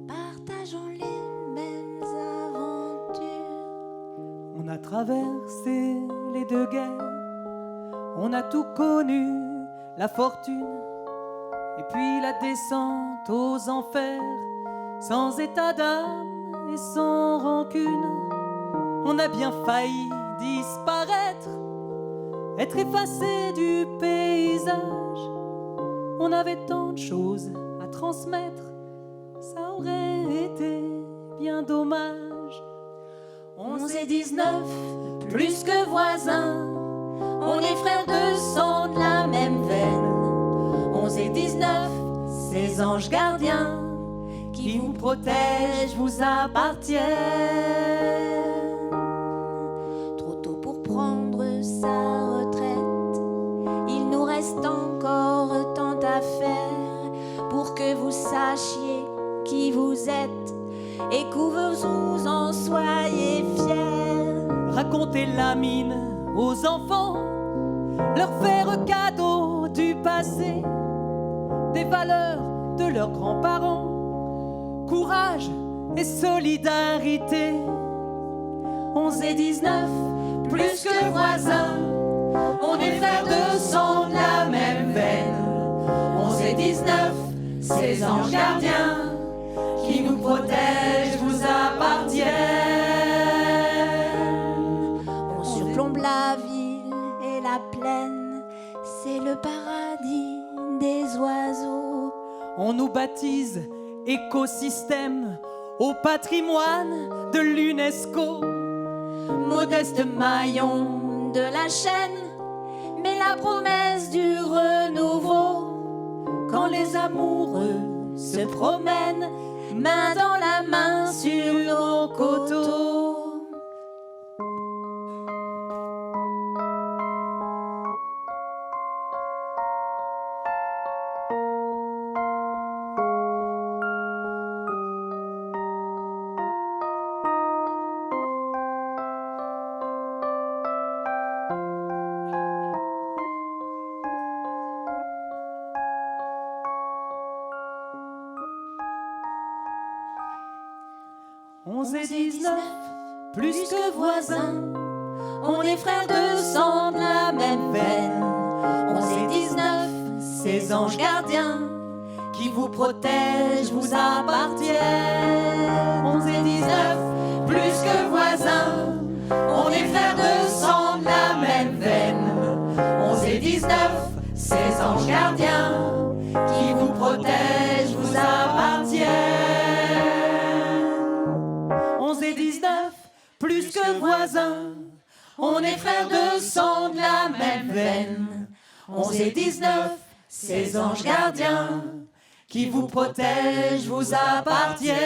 partageant les mêmes aventures. On a traversé les deux guerres, on a tout connu, la fortune, et puis la descente aux enfers, sans état d'âme et sans rancune. On a bien failli disparaître, être effacé du paysage. On avait tant de choses à transmettre, ça aurait été bien dommage. 11 et 19, plus que voisins, on est frères de sang de la même veine. 11 et 19, ces anges gardiens qui vous protègent, vous appartiennent. Trop tôt pour prendre sa retraite, il nous reste encore tant à faire pour que vous sachiez qui vous êtes et que vous en soyez fiers. Raconter la mine aux enfants, leur faire cadeau du passé, des valeurs de leurs grands-parents, courage et solidarité. 11 et 19, plus que voisins, on est frères de sang de la même veine. 11 et 19, ces anges gardiens qui vous protègent, vous appartiennent. On surplombe la ville et la plaine, c'est le paradis des oiseaux. On nous baptise écosystème au patrimoine de l'UNESCO. Modeste maillon de la chaîne, mais la promesse du renouveau. Quand les amoureux se promènent, main dans la main sur nos coteaux. Et 19, plus que voisins, on est frères de sang de la même veine. 11 et 19, ces anges gardiens qui vous protègent, vous appartiennent. 11 et 19, plus que voisins, on est frères de sang de la même veine. 11 et 19, ces anges gardiens qui vous protègent, vous appartiennent. 11 et est 19, plus que voisins. On est frères de sang de la même veine. 11 et 19, ces anges gardiens qui vous protègent, vous appartiennent.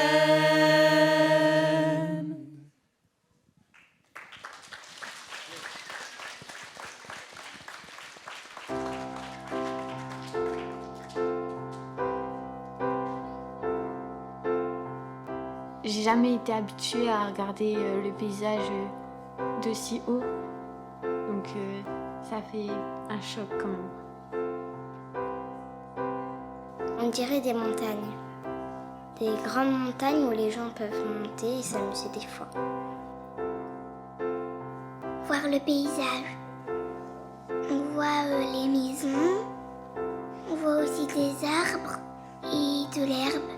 J'ai jamais été habituée à regarder le paysage de si haut. Donc ça fait un choc quand même. On dirait des montagnes. Des grandes montagnes où les gens peuvent monter et s'amuser des fois. Voir le paysage. On voit les maisons. On voit aussi des arbres et de l'herbe.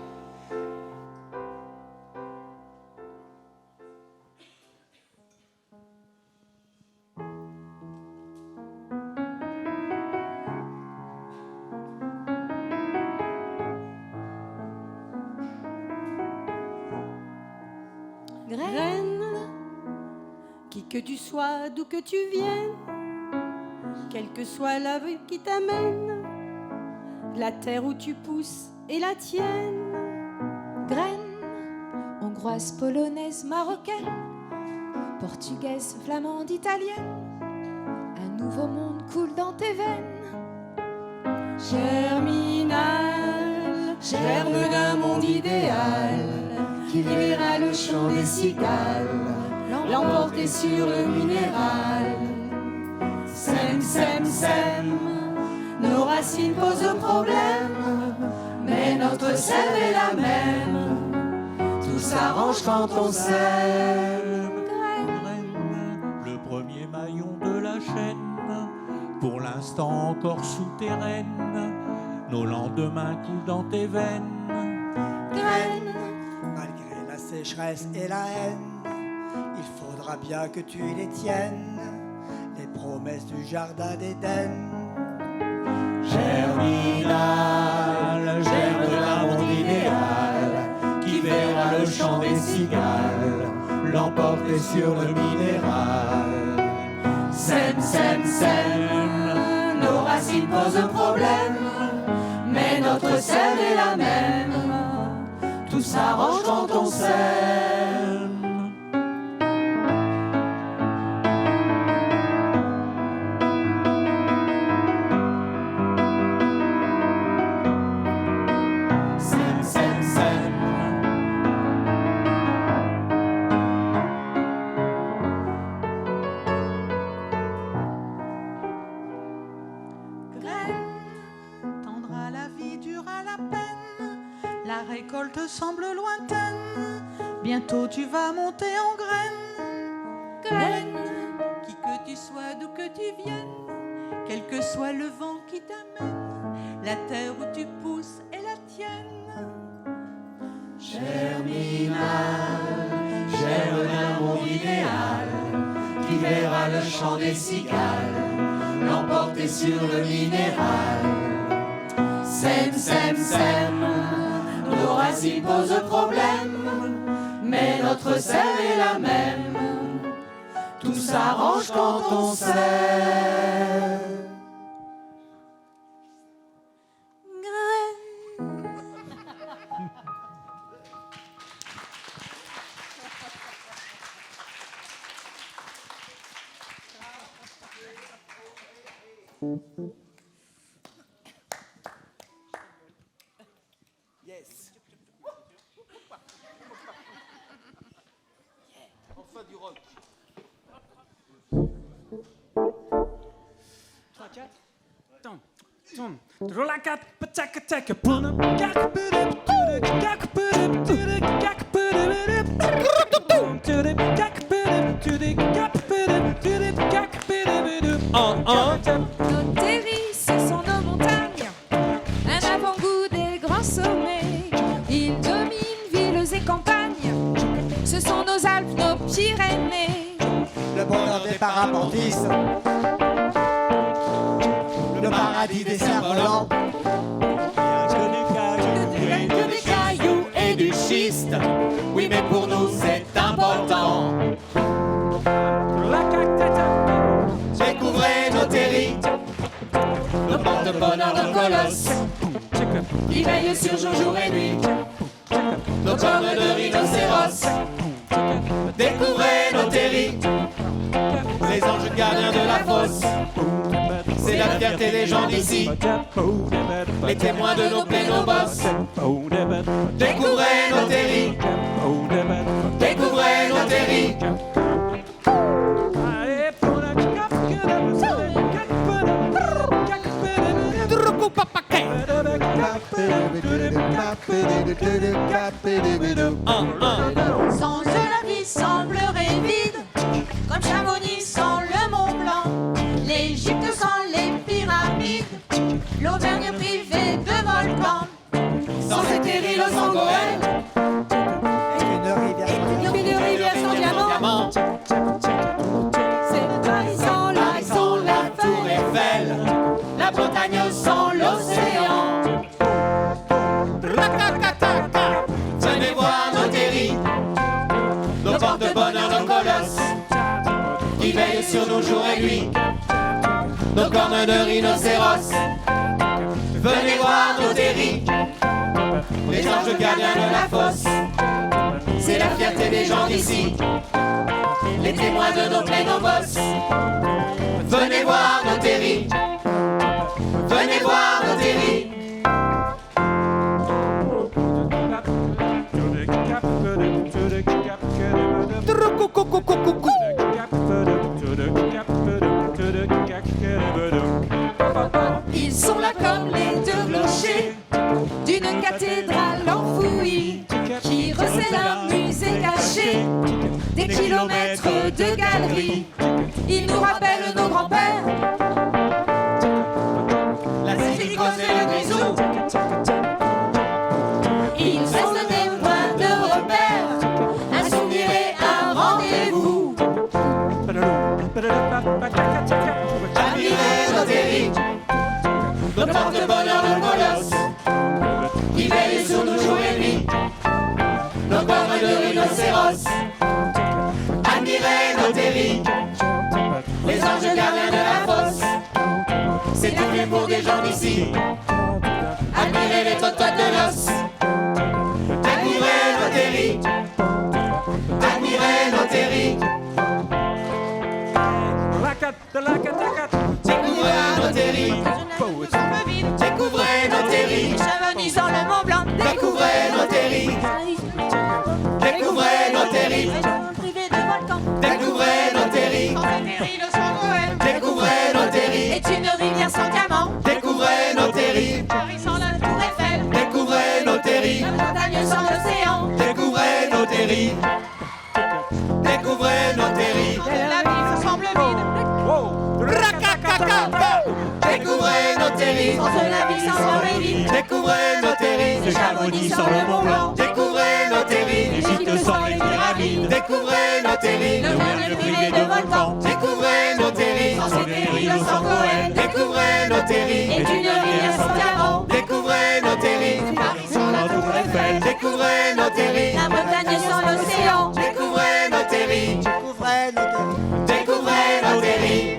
Graine, qui que tu sois, d'où que tu viennes, quelle que soit la vie qui t'amène, la terre où tu pousses est la tienne. Graine, hongroise, polonaise, marocaine, portugaise, flamande, italienne, un nouveau monde coule dans tes veines. Germinal, germe d'un monde idéal, qui verra le chant des cigales l'emporter sur le minéral. Sème, sème, sème, nos racines posent problème, mais notre sève est la même. Tout s'arrange quand on sème. Le premier maillon de la chaîne, pour l'instant encore souterraine, nos lendemains coulent dans tes veines. Graine. Malgré la sécheresse et la haine, il faudra bien que tu les tiennes, les promesses du jardin d'Éden. Germinal, germe d'un monde idéal, qui verra le chant des cigales l'emporter sur le minéral. Sème, sème, sème, nos racines posent problème, mais notre sève est la même. Tout s'arrange quand on s'aime. Sème, sème, sème. Graine, tendre à la vie, dur à la peine, la récolte semble lointaine, bientôt tu vas monter en graine. Graine, qui que tu sois, d'où que tu viennes, quel que soit le vent qui t'amène, la terre où tu pousses est la tienne. Germinal, germe d'un monde idéal, qui verra le chant des cigales l'emporter sur le minéral. Sème, sème, sème, nos racines posent problème, mais notre sève est la même. Tout s'arrange quand on s'aime. Yes. Enfin du rock. 3, 4. Tom, tom. Roll a cat, patak, attack, pun up, gak, put up, to the gak, put up, to the gak, put up, to the gak, put up, to the gak, put up, to the gak, put up. Nos terrisses sont nos montagnes, un avant-goût des grands sommets. Ils dominent villes et campagnes, ce sont nos Alpes, nos Pyrénées. Le bonheur des parapentistes, le paradis des cerfs-volants. Que des cailloux et du shit. triste. Oui, mais pour nous c'est important. Découvrez nos terris, nos porte-bonheur, nos colosses, qui veillent sur jour et nuit, nos cornes de rhinocéros. Découvrez nos terris, les anges gardiens de la fosse. C'est la fierté des gens d'ici, les témoins de nos plaies, nos bosses. Découvrez nos terris, découvrez nos terris. Sans eux la vie semblerait vide, comme Chamonix sans le Mont Blanc, l'Égypte sans les pyramides, l'Auvergne privée de volcans. Sans ces terris, Los Angeles Une rivière sans diamant. C'est Paris sans la Tour Eiffel, la Bretagne sans l'océan. Venez voir nos terris, nos porte-bonheur, nos colosses, qui veillent sur nous jour et nuit, nos cornes de rhinocéros. Venez voir nos terris, les anges gardiens de la fosse. C'est la fierté des gens d'ici, les témoins de nos plaies, nos bosses. Venez voir nos terris, venez voir nos terris. Ils sont là comme les deux clochers d'une cathédrale enfouie qui recèle un musée caché, des kilomètres de galeries. Ils nous rappellent nos grands-pères, la silicose et le grisou. ils sont des points de repère, un souvenir et un rendez-vous. Admirez nos terris, nos porte-bonheur, nos colosses, qui veillent sur nous jour et nuit, nos cornes de rhinocéros. Admirez nos terris, les anges gardiens de la fosse. C'est tout fait pour des gens d'ici. Admirez les tototes de l'os. Admirez nos terris, admirez nos terris. Découvrez nos terris, découvrez nos terris. Chamonix sans le Mont Blanc, Découvrez nos terris, découvrez nos terris. privé de volcans, Découvrez nos terris, sans ces terris, Los Angeles découvrez nos terris. est une rivière sans diamant. Découvrez nos terris, Paris sans la Tour Eiffel, découvrez nos terris. la Bretagne sans l'océan. Découvrez nos terris, découvrez nos terris. La vie semble vide, Découvrez nos terris, sans eux la vie semblerait vide. découvrez nos terris. C'est Chamonix sans le Mont Blanc, Découvrez nos terris, l'Égypte sans les pyramides, découvrez nos terris. l'Auvergne privée de volcans. Découvrez nos terris, Sans ces terris, Los Angeles découvrez nos terris. est une rivière sans diamant. Découvrez nos terris, Paris sans la Tour Eiffel, découvrez nos terris. la Bretagne sans l'océan. Découvrez nos terris, Découvrez nos terris. découvrez nos terris.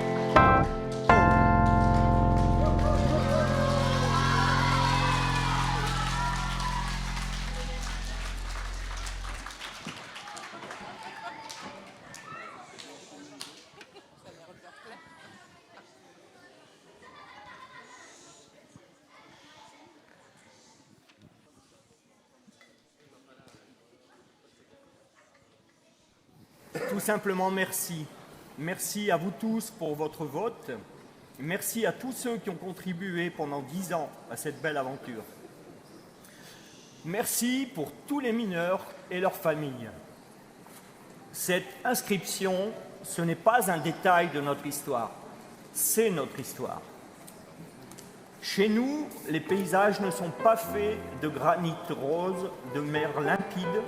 Tout simplement merci. Merci à vous tous pour votre vote. Merci à tous ceux qui ont contribué pendant 10 ans à cette belle aventure. Merci pour tous les mineurs et leurs familles. Cette inscription, ce n'est pas un détail de notre histoire, c'est notre histoire. Chez nous, les paysages ne sont pas faits de granit rose, de mer limpide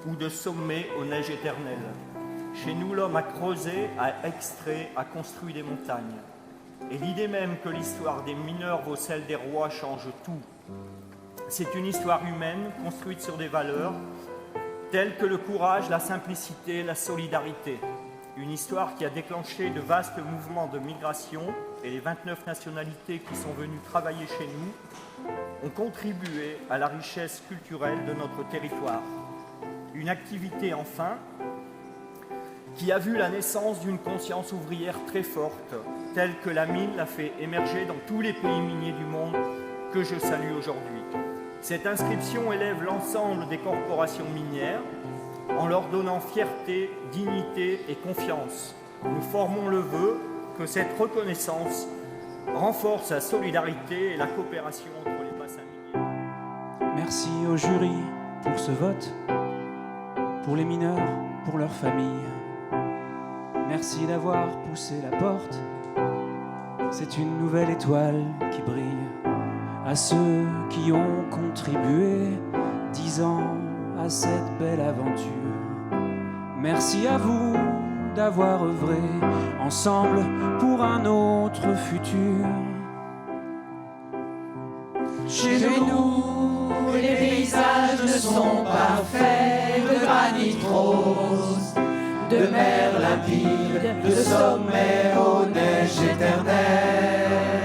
ou de sommets aux neiges éternelles. Chez nous, l'homme a creusé, a extrait, a construit des montagnes. Et l'idée même que l'histoire des mineurs vaut celle des rois change tout. C'est une histoire humaine construite sur des valeurs, tels que le courage, la simplicité, la solidarité. Une histoire qui a déclenché de vastes mouvements de migration et les 29 nationalités qui sont venues travailler chez nous ont contribué à la richesse culturelle de notre territoire. Une activité enfin qui a vu la naissance d'une conscience ouvrière très forte, telle que la mine l'a fait émerger dans tous les pays miniers du monde que je salue aujourd'hui. Cette inscription élève l'ensemble des corporations minières en leur donnant fierté, dignité et confiance. Nous formons le vœu que cette reconnaissance renforce la solidarité et la coopération entre les bassins miniers. Merci au jury pour ce vote, pour les mineurs, pour leurs familles. Merci d'avoir poussé la porte. C'est une nouvelle étoile qui brille. À ceux qui ont contribué 10 ans à cette belle aventure. Merci à vous d'avoir œuvré ensemble pour un autre futur. Chez nous, les paysages ne sont pas faits de granit rose, de mer limpide, de sommets aux neiges éternelles.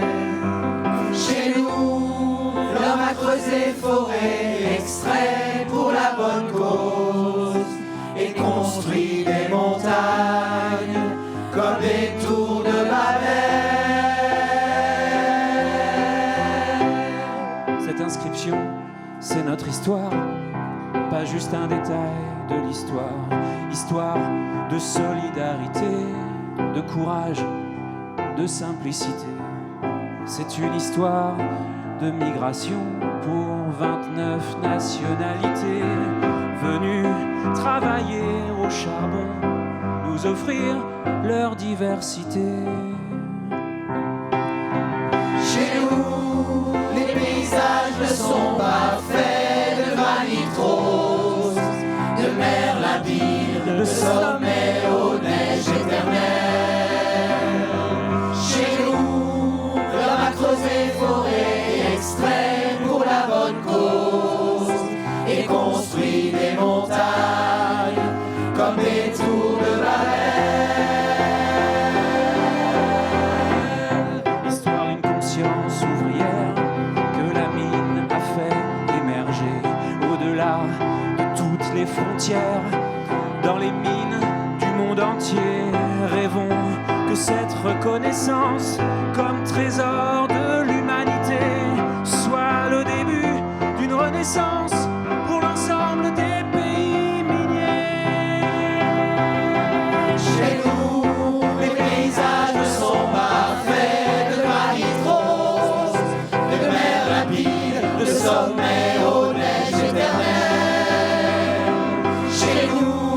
Chez nous, l'homme a creusé forêt, extrait pour la bonne cause, et construit des montagnes comme des tours de Babel. Cette inscription, c'est notre histoire, pas juste un détail de l'histoire. Histoire de solidarité, de courage, de simplicité. C'est une histoire de migration pour 29 nationalités venues travailler au charbon, nous offrir leur diversité. Chez nous, les paysages ne sont pas faits de granit rose, de mer limpide, de sommets aux neiges éternelles. Chez nous, l'homme a creusé forêt, extrait pour la bonne cause, et construit des montagnes comme des tours de Babel. Histoire d'une conscience ouvrière que la mine a fait émerger au-delà de toutes les frontières. Dans les mines du monde entier, rêvons que cette reconnaissance comme trésor de l'humanité soit le début d'une renaissance pour l'ensemble des pays miniers. Chez nous, les paysages ne sont pas faits de granit rose, de mer limpide, de sommets aux neiges éternelles. Chez nous,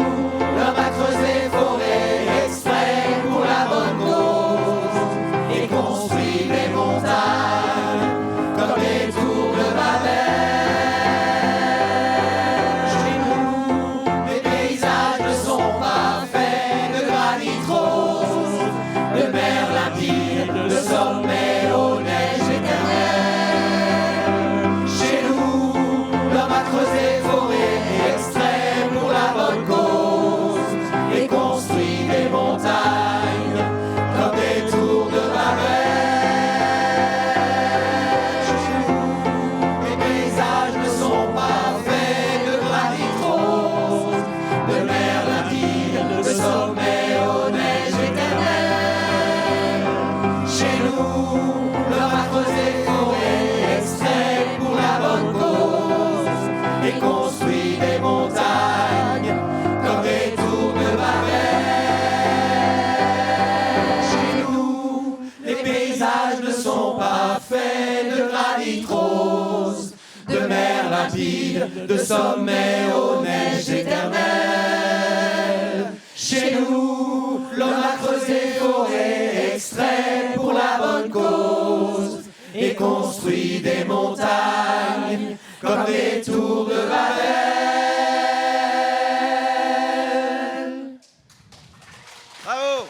l'homme a creusé forêt, extrait pour la bonne cause, et construit des montagnes comme des tours de Babel. Chez nous, les paysages ne sont pas faits de granit rose, de mer limpide, de sommets aux neiges éternelles. Chez nous, l'homme a creusé forêt, extrait pour la bonne cause, et construit des montagnes comme des tours de Babel. Chez nous, les paysages ne sont pas faits de granit rose, de mer limpide, de sommets aux neiges éternelles. Chez nous, l'homme a creusé forêt, extrait pour la bonne cause, et construit des montagnes comme des tours de Babel. Chez nous, les paysages ne sont pas faits de granit rose, de mer limpide, de sommets aux neiges éternelles. Chez nous, l'homme a creusé forêt, extrait pour la bonne cause, et construit des montagnes comme des tours de Babel. Bravo!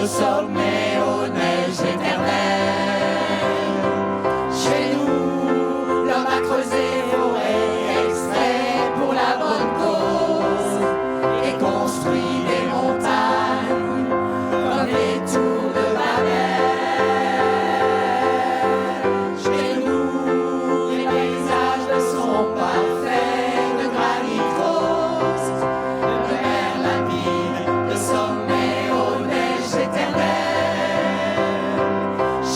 sommet aux neiges éternelles. Chez nous, l'homme a creusé forêt extrait pour la bonne cause et construit des montagnes comme les tours de Babel. Chez nous, les paysages sont parfaits de granit rose, de mer limpide, de sommet aux neiges éternelles.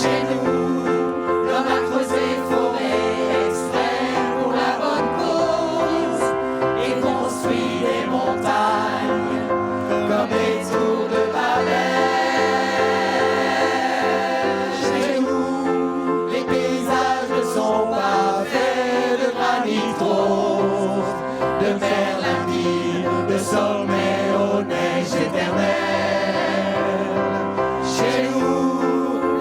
Chez nous, l'homme a creusé forêt extrait pour la bonne cause et construit des montagnes comme des tours de Babel. Chez nous, les paysages sont pavés de granit rose, de mer limpide, de sommet aux neiges éternelles. Chez nous,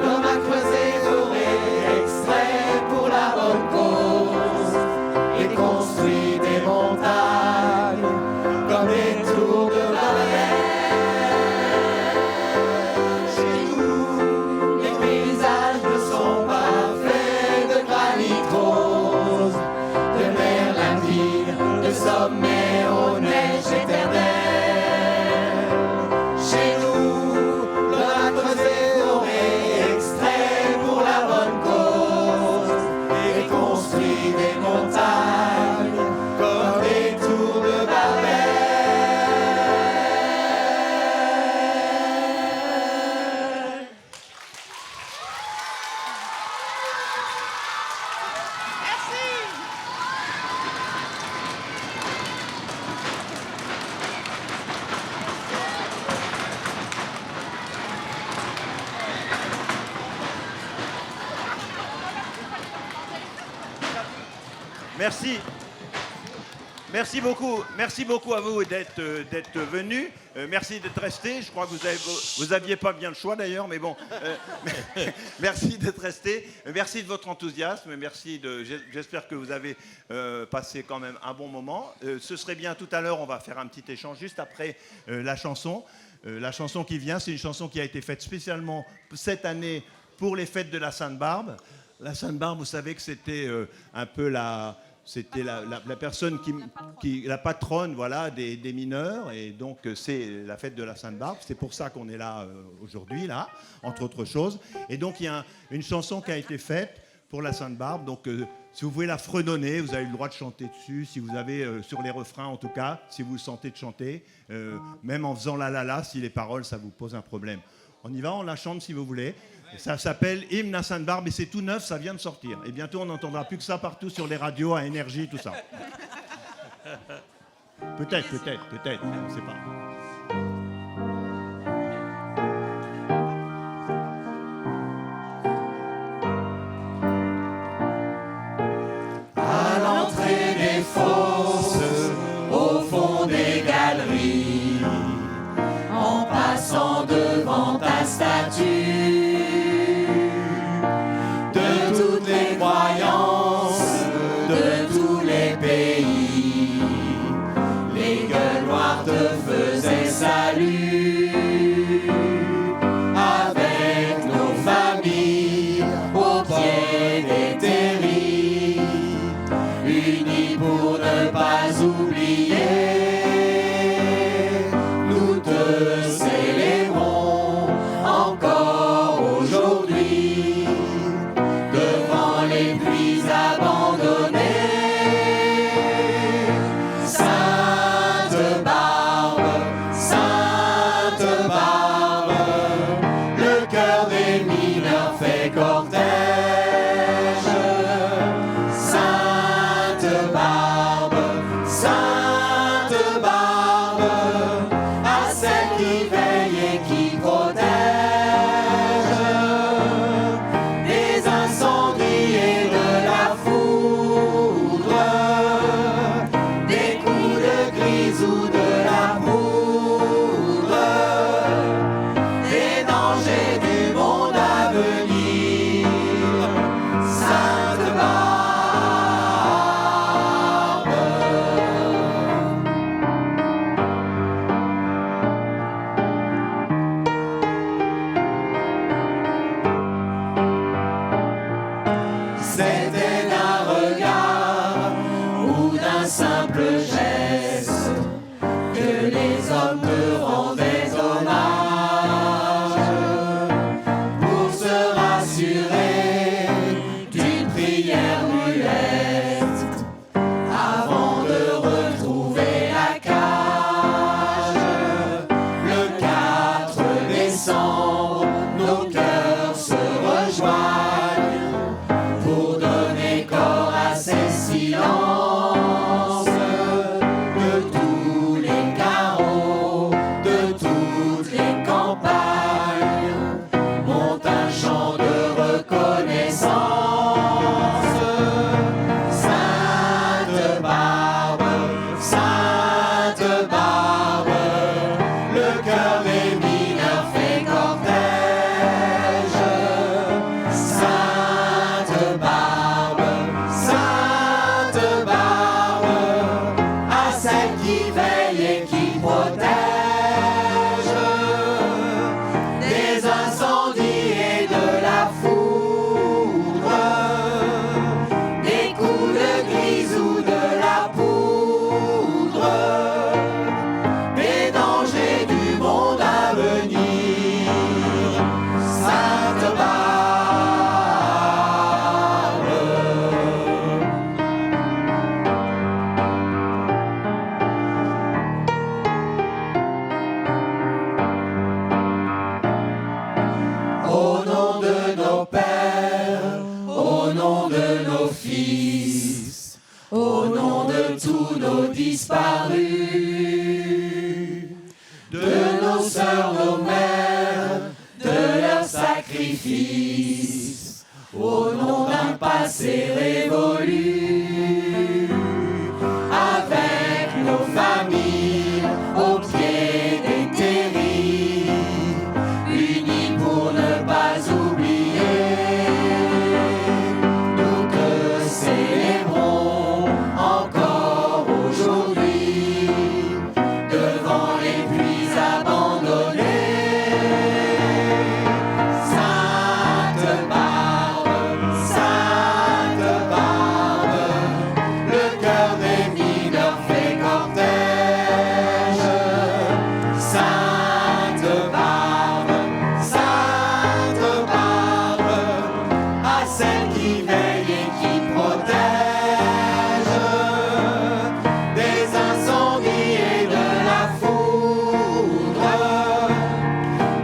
l'homme a creusé forêt extrait pour la bonne cause et construit des montagnes comme des tours de Babel. Chez nous, les paysages sont parfaits de granit rose, de mer limpide, de sommet aux neiges éternelles. Chez nous, l'homme a creusé forêt extrait pour la bonne cause et construit des montagnes comme des tours de Babel. Merci. Merci beaucoup à vous d'être venus. Merci d'être restés. Je crois que vous aviez pas bien le choix d'ailleurs, mais bon. Merci d'être restés. Merci de votre enthousiasme. J'espère que vous avez passé quand même un bon moment. Ce serait bien tout à l'heure, on va faire un petit échange juste après la chanson. La chanson qui vient, c'est une chanson qui a été faite spécialement cette année pour les fêtes de la Sainte-Barbe. La Sainte-Barbe, vous savez que c'était un peu la personne la patronne, voilà, des mineurs, et donc c'est la fête de la Sainte-Barbe. C'est pour ça qu'on est là aujourd'hui, là, entre autres choses. Et donc il y a une chanson qui a été faite pour la Sainte-Barbe. Donc si vous pouvez la fredonner, vous avez le droit de chanter dessus. Si vous avez sur les refrains, en tout cas, si vous le sentez de chanter, même en faisant la, si les paroles ça vous pose un problème. On y va, on la chante si vous voulez. Ça s'appelle Hymne à Sainte-Barbe et c'est tout neuf, ça vient de sortir. Et bientôt, on n'entendra plus que ça partout sur les radios, à Énergie, tout ça. Peut-être, on ne sait pas. À l'entrée des fosses, au fond des galeries, en passant devant ta statue, de toutes les croyances, de tous les pays, les gueules noires te faisaient salut. Avec nos familles au pied des terris, unis pour ne pas oublier, nous te célébrons encore nos disparus, de nos sœurs, nos mères, de leurs sacrifices, au nom d'un passé révolu, avec nos familles au pied des terris, unis pour ne pas oublier, nous te célébrons encore aujourd'hui, devant les puits abandonnés. Sainte Barbe, le cœur des mineurs fait cortège. Sainte Barbe, à celle qui veille et qui protège des incendies et de la foudre,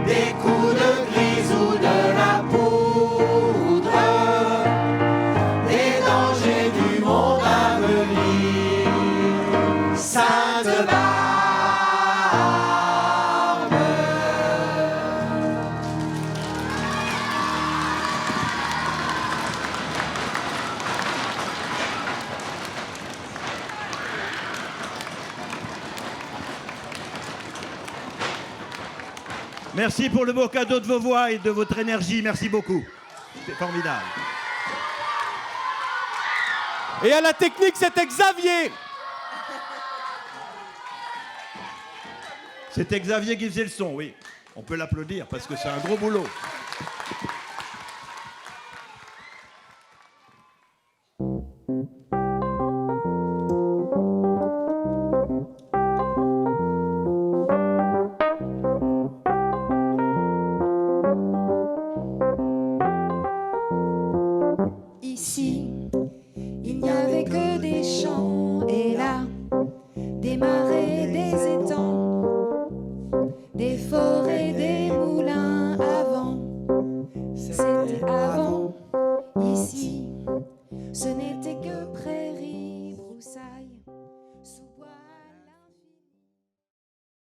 des coups de grise ou de la poudre, des dangers du monde à venir. Sainte Barbe. Merci pour le beau cadeau de vos voix et de votre énergie. Merci beaucoup. C'est formidable. Et à la technique, c'était Xavier. C'était Xavier qui faisait le son, oui. On peut l'applaudir parce que c'est un gros boulot. Ici, il n'y avait que des champs et là, des marais, des étangs, des forêts, des